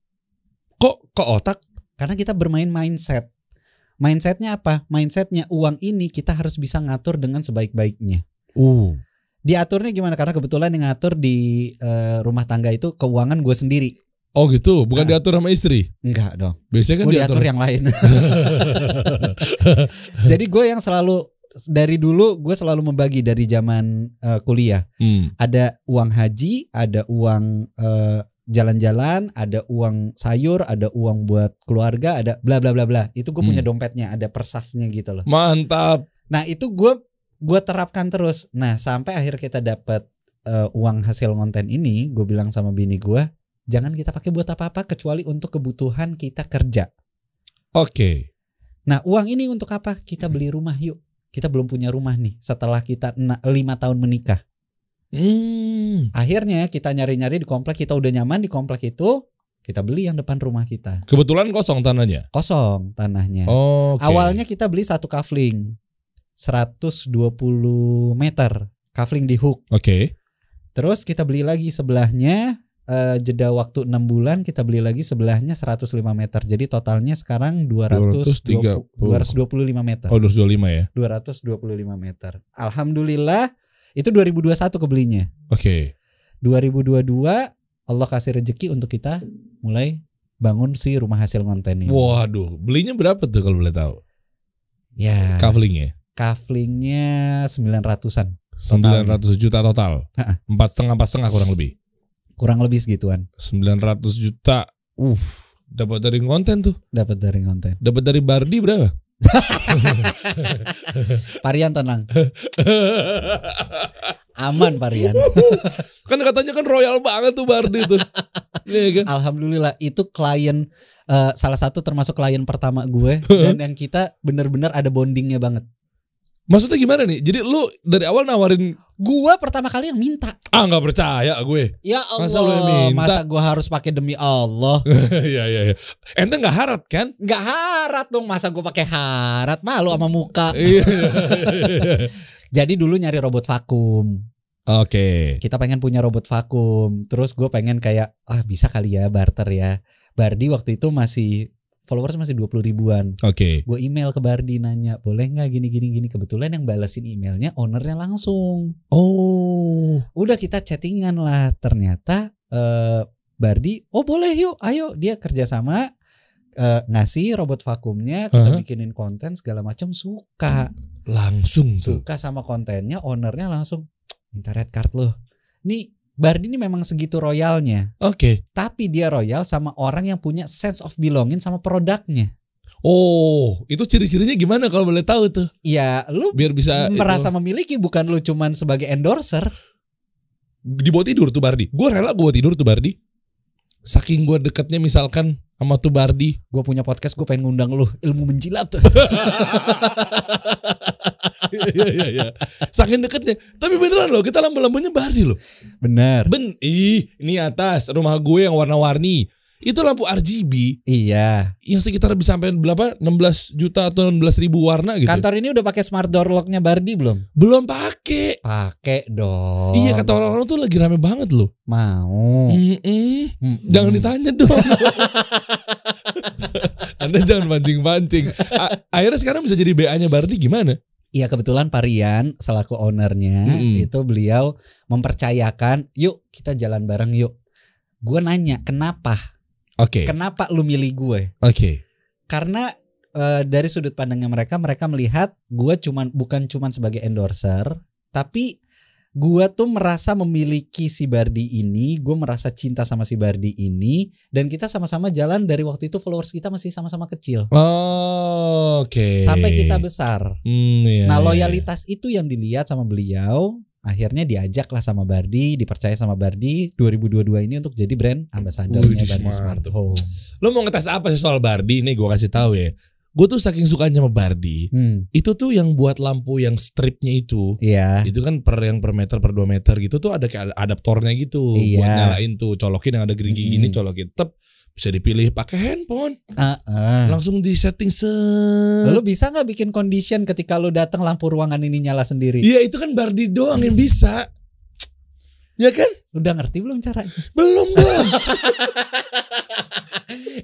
Kok ke otak? Karena kita bermain mindset. Mindsetnya apa? Mindsetnya uang ini kita harus bisa ngatur dengan sebaik-baiknya. Diaturnya gimana? Karena kebetulan yang ngatur di rumah tangga itu keuangan gue sendiri. Oh gitu, bukan diatur sama istri? Enggak dong. Biasanya kan gue diatur yang lain. Jadi gue yang selalu dari dulu gue selalu membagi dari zaman kuliah. Ada uang haji, ada uang jalan-jalan, ada uang sayur, ada uang buat keluarga, ada bla bla bla bla. Itu gue punya dompetnya, ada persafnya gitu loh. Mantap. Nah itu gue terapkan terus. Nah sampai akhir kita dapat uang hasil konten ini, gue bilang sama bini gue, jangan kita pakai buat apa-apa kecuali untuk kebutuhan kita kerja. Oke. Nah uang ini untuk apa? Kita beli rumah yuk. Kita belum punya rumah nih setelah kita 5 tahun menikah. Akhirnya kita nyari-nyari di komplek, kita udah nyaman di komplek itu, kita beli yang depan rumah kita. Kebetulan kosong tanahnya? Kosong tanahnya. Okay. Awalnya kita beli satu kafling 120 meter kafling di Hook. Oke. Terus kita beli lagi sebelahnya, jeda waktu 6 bulan kita beli lagi sebelahnya 105 meter. Jadi totalnya sekarang 225 meter. Oh 225 ya? 225 meter. Alhamdulillah itu 2021 kebelinya. Oke. 2022 Allah kasih rezeki untuk kita mulai bangun si rumah hasil konten ini. Waduh, belinya berapa tuh kalau boleh tahu? Ya. Kaflingnya 900-an. 900 juta total. 4,5 kurang lebih. Kurang lebih segituan. 900 juta. Dapat dari konten tuh. Dapat dari konten. Dapat dari Bardi berapa? Parian tenang. Aman Parian. Kan katanya kan royal banget tuh Bardi tuh. Ya, kan? Alhamdulillah itu klien salah satu termasuk klien pertama gue dan yang kita benar-benar ada bondingnya banget. Maksudnya gimana nih? Jadi lu dari awal nawarin? Gue pertama kali yang minta. Nggak percaya gue. Ya Allah, masa gue harus pakai demi Allah? Iya. Ente nggak harat kan? Nggak harat dong, masa gue pakai harat, malu sama muka. Jadi dulu nyari robot vakum. Oke. Kita pengen punya robot vakum. Terus gue pengen kayak bisa kali ya barter ya. Bardi waktu itu followers masih 20 ribuan. Oke. Gue email ke Bardi nanya, boleh nggak gini. Kebetulan yang balesin emailnya ownernya langsung. Oh. Udah kita chattingan lah. Ternyata Bardi, boleh yuk, ayo. Dia kerjasama ngasih robot vakumnya, kita bikinin konten segala macam, suka. Langsung tuh. Suka sama kontennya, ownernya langsung minta red card loh. Nih Bardi ini memang segitu royalnya. Oke. Tapi dia royal sama orang yang punya sense of belonging sama produknya. Oh, itu ciri-cirinya gimana kalau boleh tahu tuh? Ya, lu biar bisa merasa memiliki, bukan lu cuman sebagai endorser. Dibawa tidur tuh Bardi. Gue rela gue bawa tidur tuh Bardi. Saking gue deketnya misalkan sama tuh Bardi. Gue punya podcast, gue pengen ngundang lu, ilmu menjilat. Iya. Saking deketnya. Tapi beneran loh, kita lampu-lampunya Bardi loh. Bener. Ini atas rumah gue yang warna-warni. Itu lampu RGB. Iya. Yang sekitar bisa sampai berapa? 16 juta atau 16.000 warna gitu. Kantor ini udah pakai smart door lock-nya Bardi belum? Belum pakai. Pakai dong. Iya, kata orang-orang tuh lagi rame banget loh. Mau. Jangan ditanya dong. Anda jangan pancing-pancing. Akhirnya sekarang bisa jadi BA-nya Bardi gimana? Iya, kebetulan Pak Rian selaku ownernya itu beliau mempercayakan, yuk kita jalan bareng yuk. Gue nanya kenapa? Oke. Kenapa lu milih gue? Oke. Karena dari sudut pandangnya mereka melihat gue bukan cuman sebagai endorser, tapi gue tuh merasa memiliki si Bardi ini, gue merasa cinta sama si Bardi ini, dan kita sama-sama jalan dari waktu itu followers kita masih sama-sama kecil. Oke. Sampai kita besar. Iya, nah loyalitas itu yang dilihat sama beliau. Akhirnya diajak lah sama Bardi, dipercaya sama Bardi 2022 ini untuk jadi brand ambasadornya Bardi Smart Home. Lo mau ngetes apa sih soal Bardi? Nih gue kasih tahu ya. Gue tuh saking sukanya sama Bardi. Itu tuh yang buat lampu yang stripnya itu. Iya. Itu kan per meter per 2 meter gitu tuh ada kayak adaptornya gitu. Iya. Buat nyalain tuh, colokin yang ada gerigi gini, colokin tep. Bisa dipilih pakai handphone. Langsung di setting Lu bisa gak bikin condition ketika lu datang lampu ruangan ini nyala sendiri? Iya, itu kan Bardi doang yang bisa. Ya kan? Udah ngerti belum caranya? Belum.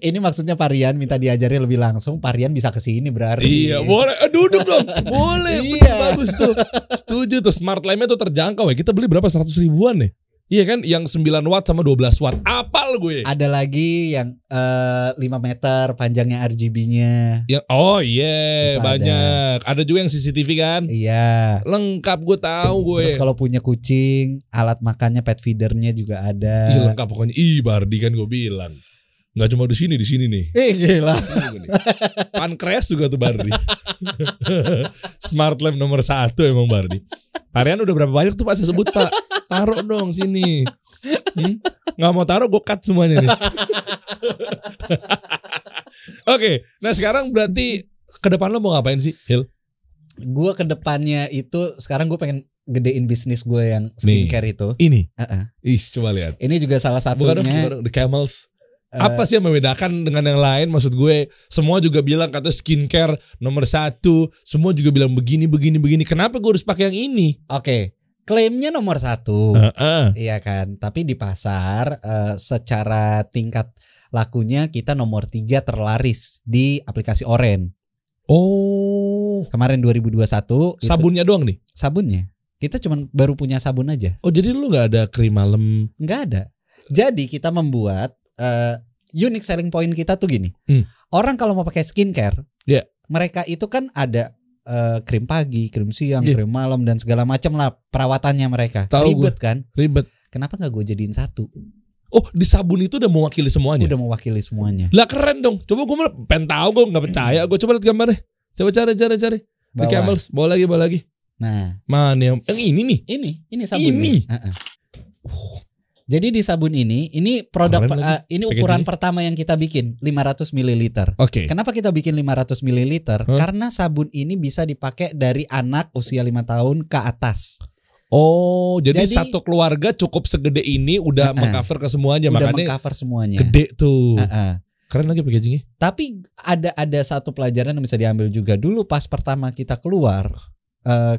Ini maksudnya Pak Rian minta diajarin lebih langsung. Pak Rian bisa kesini berarti. Iya, boleh. Duduk dong. Boleh. Iya. Bagus tuh. Setuju tuh. Smart lamp-nya tuh terjangkau ya. Kita beli berapa? 100 ribuan nih. Iya kan, yang 9 watt sama 12 watt. Apal gue. Ada lagi yang 5 meter panjangnya RGB-nya. Oh iya, banyak. Ada juga yang CCTV kan? Iya. Lengkap, gue tahu gue. Terus kalau punya kucing, alat makannya pet feedernya juga ada. Iya, lengkap pokoknya. Bardi kan gue bilang. Nggak cuma di sini nih. Gila. Pankreas juga tuh Bardi. Smart lamp nomor 1 emang Bardi. Varian udah berapa banyak tuh Pak saya sebut Pak? Taruh dong sini. Nggak mau taruh gue cut semuanya nih. Oke, nah sekarang berarti ke depan lo mau ngapain sih, Hil? Gue ke depannya itu sekarang gue pengen gedein bisnis gue yang skincare nih, itu. Ini. Coba lihat. Ini juga salah satunya. Bukan The Camels. Apa sih yang membedakan dengan yang lain? Maksud gue semua juga bilang kata skincare nomor 1. Semua juga bilang begini. Kenapa gue harus pakai yang ini? Oke, klaimnya nomor 1. Iya kan. Tapi di pasar secara tingkat lakunya kita nomor 3 terlaris di aplikasi Oren. Oh. Kemarin 2021. Sabunnya doang nih? Sabunnya. Kita cuma baru punya sabun aja. Oh, jadi lu gak ada krim malam? Nggak ada. Jadi kita membuat unique selling point kita tuh gini. Orang kalau mau pakai skincare, mereka itu kan ada krim pagi, krim siang, krim malam dan segala macam lah perawatannya mereka. Ribet kan? Ribet. Kenapa nggak gue jadiin satu? Oh, di sabun itu udah mewakili semuanya? Udah mewakili semuanya. Lah keren dong. Coba gue pengen tahu, gue nggak percaya. Gue coba lihat gambarnya. Coba cari. The Camels. Bawa lagi. Nah, mana yang ini nih? Ini sabun. Ini. Jadi di sabun ini produk ini ukuran pertama yang kita bikin 500 ml. Oke. Kenapa kita bikin 500 ml? Karena sabun ini bisa dipakai dari anak usia 5 tahun ke atas. Oh, jadi satu keluarga cukup segede ini udah mengcover ke semuanya, udah makanya mengcover semuanya. Gede tuh. Keren lagi packagingnya. Tapi ada satu pelajaran yang bisa diambil juga. Dulu pas pertama kita keluar,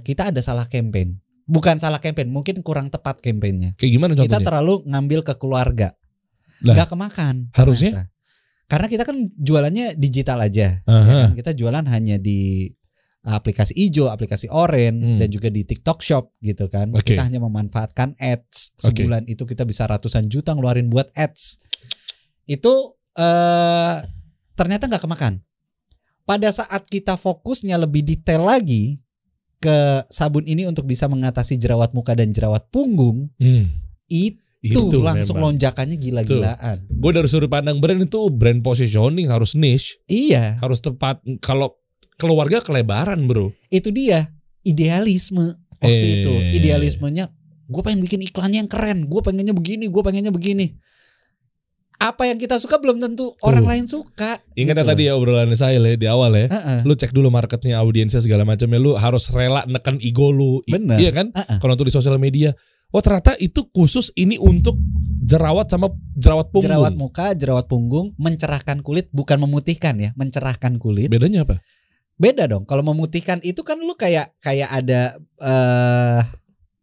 kita ada salah campaign. Bukan salah campaign, mungkin kurang tepat campaignnya. Kayak gimana contohnya? Kita terlalu ngambil ke keluarga, nggak kemakan. Harusnya? Karena kita kan jualannya digital aja. Ya kan? Kita jualan hanya di aplikasi ijo, aplikasi Oren, dan juga di TikTok Shop gitu kan. Kita hanya memanfaatkan ads. Sebulan itu kita bisa ratusan juta ngeluarin buat ads. Itu ternyata nggak kemakan. Pada saat kita fokusnya lebih detail lagi ke sabun ini untuk bisa mengatasi jerawat muka dan jerawat punggung, itu langsung memang lonjakannya gila-gilaan. Gue dari sudut pandang brand itu brand positioning harus niche. Iya. Harus tepat. Kalau keluarga kelebaran bro. Itu dia idealisme waktu itu. Idealismenya gue pengen bikin iklannya yang keren. Gue pengennya begini. Apa yang kita suka belum tentu orang lain suka. Ingat gitu tadi ya obrolan saya di awal ya. Lu cek dulu marketnya, audiensnya segala macamnya. Lu harus rela neken ego lu. Bener. Iya kan? Kalau untuk di sosial media. Oh ternyata itu khusus ini untuk jerawat sama jerawat punggung. Jerawat muka, jerawat punggung, mencerahkan kulit, bukan memutihkan ya, mencerahkan kulit. Bedanya apa? Beda dong. Kalau memutihkan itu kan lu kayak ada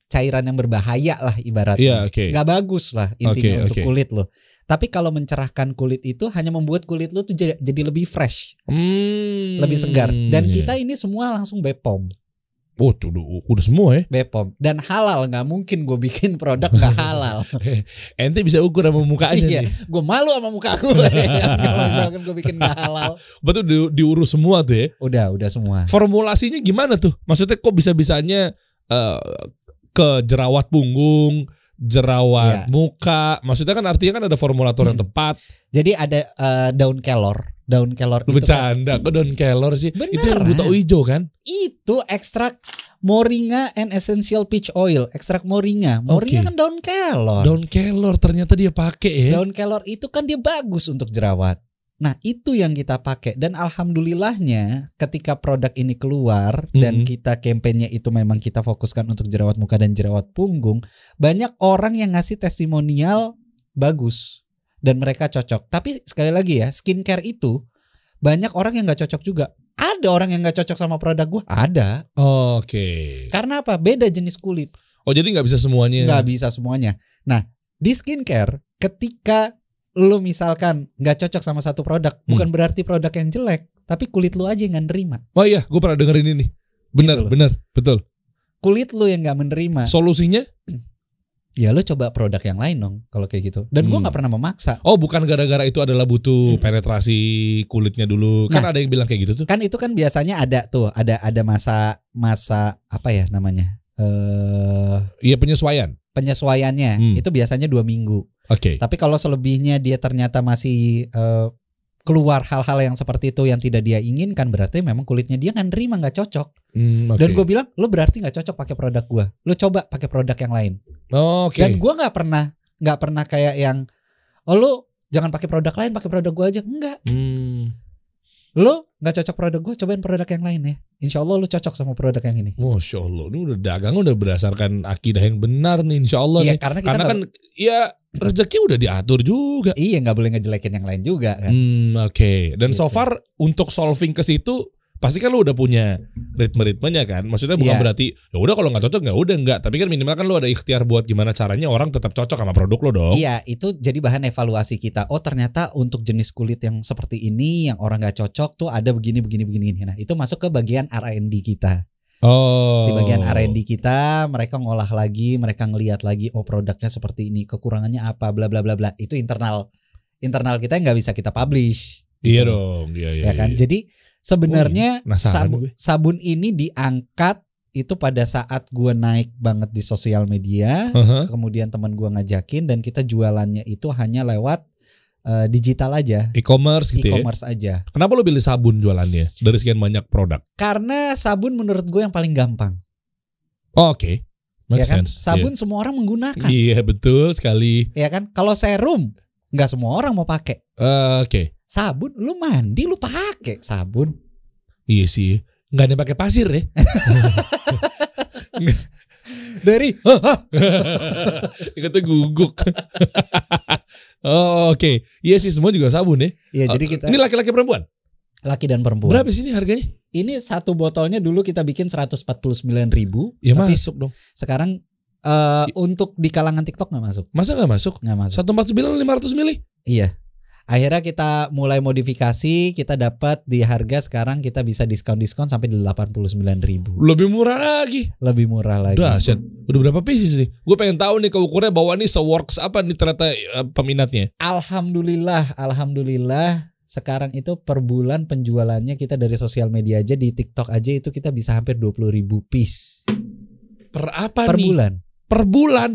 cairan yang berbahaya lah ibaratnya. Yeah, Gak bagus lah intinya untuk kulit lo. Tapi kalau mencerahkan kulit itu hanya membuat kulit lo tuh jadi lebih fresh, lebih segar. Dan kita ini semua langsung BPOM. Oh, udah semua ya? BPOM dan halal, nggak mungkin gue bikin produk nggak halal. Ente bisa ukur sama muka aja nih. Gue malu sama muka gue kalau misalkan gue bikin nggak halal. Betul diurus semua tuh ya? Udah semua. Formulasinya gimana tuh? Maksudnya kok bisa-bisanya ke jerawat punggung, jerawat muka, maksudnya kan artinya kan ada formulator yang tepat. Jadi ada daun kelor. Daun kelor itu bercanda, kok daun kelor sih? Beneran. Itu yang buta hijau kan? Itu ekstrak moringa and essential peach oil. Ekstrak moringa. Moringa kan daun kelor. Daun kelor ternyata dia pakai ya. Daun kelor itu kan dia bagus untuk jerawat. Nah itu yang kita pakai. Dan alhamdulillahnya ketika produk ini keluar dan kita kampanye itu memang kita fokuskan untuk jerawat muka dan jerawat punggung, banyak orang yang ngasih testimonial bagus dan mereka cocok. Tapi sekali lagi ya, skincare itu banyak orang yang gak cocok juga. Ada orang yang gak cocok sama produk gue. Ada. Oke. Karena apa? Beda jenis kulit. Oh jadi gak bisa semuanya. Gak bisa semuanya. Nah di skincare ketika lu misalkan gak cocok sama satu produk, bukan berarti produk yang jelek, tapi kulit lu aja yang gak nerima. Oh iya, gue pernah dengerin ini. Benar, gitu benar, betul. Kulit lu yang gak menerima. Solusinya? Ya lu coba produk yang lain dong kalau kayak gitu. Dan gue gak pernah memaksa. Oh bukan gara-gara itu adalah butuh penetrasi kulitnya dulu. Kan ada yang bilang kayak gitu tuh. Kan itu kan biasanya ada tuh, ada masa apa ya namanya? Iya penyesuaian. Penyesuaiannya itu biasanya 2 minggu. Oke. Tapi kalau selebihnya dia ternyata masih keluar hal-hal yang seperti itu yang tidak dia inginkan, berarti memang kulitnya dia nggak nerima, nggak cocok. Okay. Dan gue bilang, lo berarti nggak cocok pakai produk gue. Lo coba pakai produk yang lain. Oke. Dan gue nggak pernah kayak yang, oh lo jangan pakai produk lain, pakai produk gue aja. Enggak. Lo gak cocok produk gue, cobain produk yang lain ya. Insya Allah lo cocok sama produk yang ini. Masya Allah, ini udah dagang udah berdasarkan akidah yang benar nih, insya Allah iya, nih. Karena kan ya rezeki udah diatur juga. Iya, gak boleh ngejelekin yang lain juga kan. Oke. Dan so far untuk solving ke situ pasti kan lu udah punya ritme-ritmenya kan. Maksudnya bukan berarti ya udah kalau nggak cocok nggak udah nggak. Tapi kan minimal kan lu ada ikhtiar buat gimana caranya orang tetap cocok sama produk lo dong. Iya, itu jadi bahan evaluasi kita. Oh ternyata untuk jenis kulit yang seperti ini yang orang nggak cocok tuh ada begini. Nah itu masuk ke bagian R&D kita. Oh. Di bagian R&D kita mereka ngolah lagi, mereka ngelihat lagi. Oh produknya seperti ini, kekurangannya apa, bla bla bla bla. Itu internal kita nggak bisa kita publish. Iya dong, iya. Ya kan, jadi sebenarnya sabun ini diangkat itu pada saat gue naik banget di sosial media, kemudian teman gue ngajakin dan kita jualannya itu hanya lewat digital aja, e-commerce gitu e-commerce aja. Kenapa lo pilih sabun jualannya dari sekian banyak produk? Karena sabun menurut gue yang paling gampang. Oke. Ya kan, sabun semua orang menggunakan. Iya betul sekali. Ya kan, kalau serum nggak semua orang mau pakai. Oke. Sabun, lu mandi lu pakai sabun. Iya sih, nggak ada pakai pasir ya. Dari kata guguk. Oh oke. Iya sih semua juga sabun ya. Iya jadi kita. Ini laki-laki perempuan? Laki dan perempuan. Berapa sih ini harganya? Ini satu botolnya dulu kita bikin 149.000. Ya masuk dong. Sekarang untuk di kalangan TikTok nggak masuk. Masa nggak masuk? Nggak masuk. 149 500 mili. Iya. Akhirnya kita mulai modifikasi, kita dapat di harga sekarang kita bisa diskon sampai di 89.000. Lebih murah lagi. Dahsyat. Udah berapa pieces nih? Gue pengen tahu nih keukurannya bahwa nih se-works apa nih ternyata peminatnya. Alhamdulillah. Sekarang itu per bulan penjualannya kita dari sosial media aja di TikTok aja itu kita bisa hampir 20.000 piece. Per apa nih? Per bulan.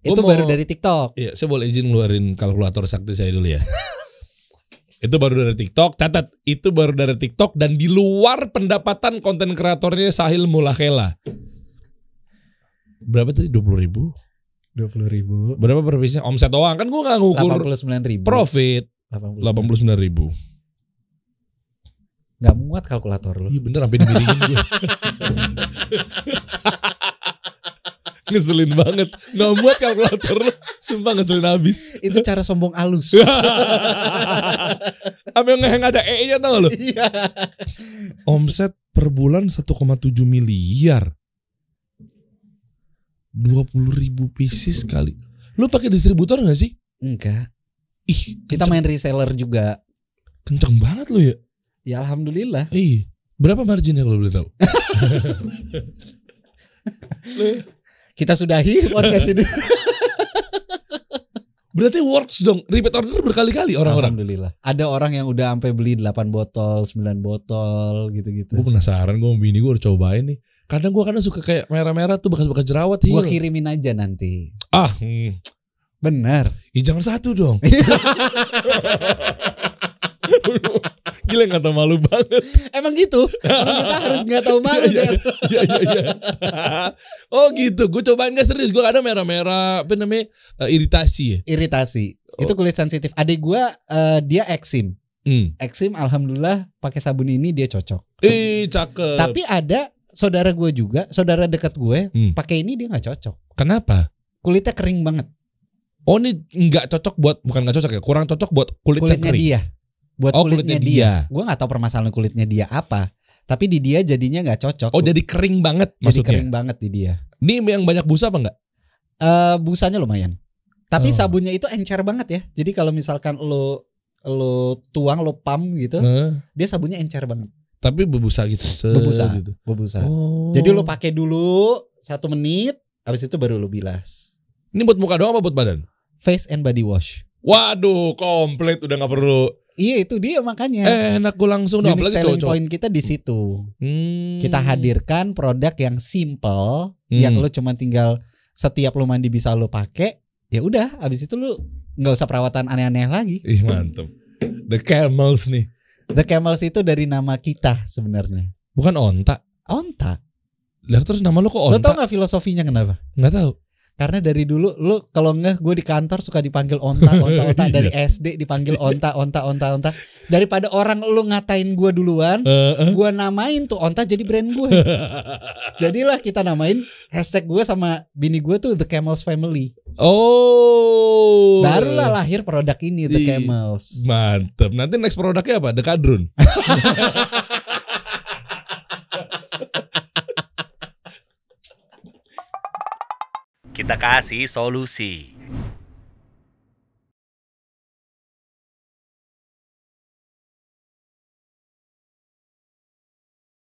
Itu baru dari TikTok. Iya, saya boleh izin ngeluarin kalkulator sakti saya dulu ya. Itu baru dari TikTok, catat. Itu baru dari TikTok dan di luar pendapatan konten kreatornya Sahil Mulakela. Berapa tadi? 20.000? 20.000. Berapa per piece-nya? Omset doang kan gue gak ngukur 89.000. profit. 89.000. Gak muat kalkulator lu. Iya bener, sampai dimiringin gue. Ngeselin banget. Gak muat kalkulator lu. Sumpah ngeselin abis. Itu cara sombong alus. Sampai yang ada E-nya tau gak lu? Iya. Omset per bulan 1,7 miliar. 20.000 pieces kali. Lu pakai distributor gak sih? Enggak. Ih, kita main reseller juga. Kenceng banget lu ya. Ya alhamdulillah. Berapa marginnya kalau boleh tahu? Kita sudahi podcast ini. Berarti works dong. Repeat order berkali-kali orang-orang. Alhamdulillah. Ada orang yang udah sampai beli 8 botol, 9 botol gitu-gitu. Gue penasaran, gue sama bini gue udah cobain nih. Kadang gue suka kayak merah-merah tuh bekas-bekas jerawat. Gue kirimin aja nanti. Bener. Ya jangan satu dong. Gila, gak tau malu banget. Emang gitu. Emang kita harus gak tahu malu. Iya. Oh gitu. Gue cobain gak serius. Gue kadang merah-merah. Apa namanya? Iritasi ya. Iritasi. Itu kulit sensitif. Adik gue dia eksim. Eksim alhamdulillah pakai sabun ini dia cocok. Cakep. Tapi ada saudara gue juga, saudara dekat gue pakai ini dia gak cocok. Kenapa? Kulitnya kering banget. Oh ini gak cocok buat, bukan gak cocok ya, kurang cocok buat kulitnya kering. Dia. Buat kulitnya dia. Gue gak tahu permasalahan kulitnya dia apa. Tapi di dia jadinya gak cocok. Oh jadi kering banget maksudnya. Jadi kering banget di dia. Ini yang banyak busa apa enggak? Busanya lumayan. Tapi sabunnya itu encer banget ya. Jadi kalau misalkan lo tuang, lo pump gitu, dia sabunnya encer banget. Tapi bebusa gitu. Bebusa. Jadi lo pakai dulu 1 menit, habis itu baru lo bilas. Ini buat muka doang apa buat badan? Face and body wash. Waduh, komplit udah nggak perlu. Iya itu dia makanya. Enak gue langsung dong. Unique selling point kita di situ. Kita hadirkan produk yang simple, yang lo cuma tinggal setiap lo mandi bisa lo pakai. Ya udah, abis itu lo nggak usah perawatan aneh-aneh lagi. Ih mantep. The Camels nih. The Camels itu dari nama kita sebenarnya. Bukan onta. Onta. Lah terus nama lo kok onta? Lo tau nggak filosofinya kenapa? Nggak tahu. Karena dari dulu lu kalau gue di kantor suka dipanggil onta dari SD dipanggil onta. Daripada orang lu ngatain gue duluan, gue namain tuh onta jadi brand gue. Jadilah kita namain hashtag gue sama bini gue tuh The Camels Family. Oh. Barulah lahir produk ini The Camels. Mantep. Nanti next produknya apa? The Kadrun. Kita kasih solusi.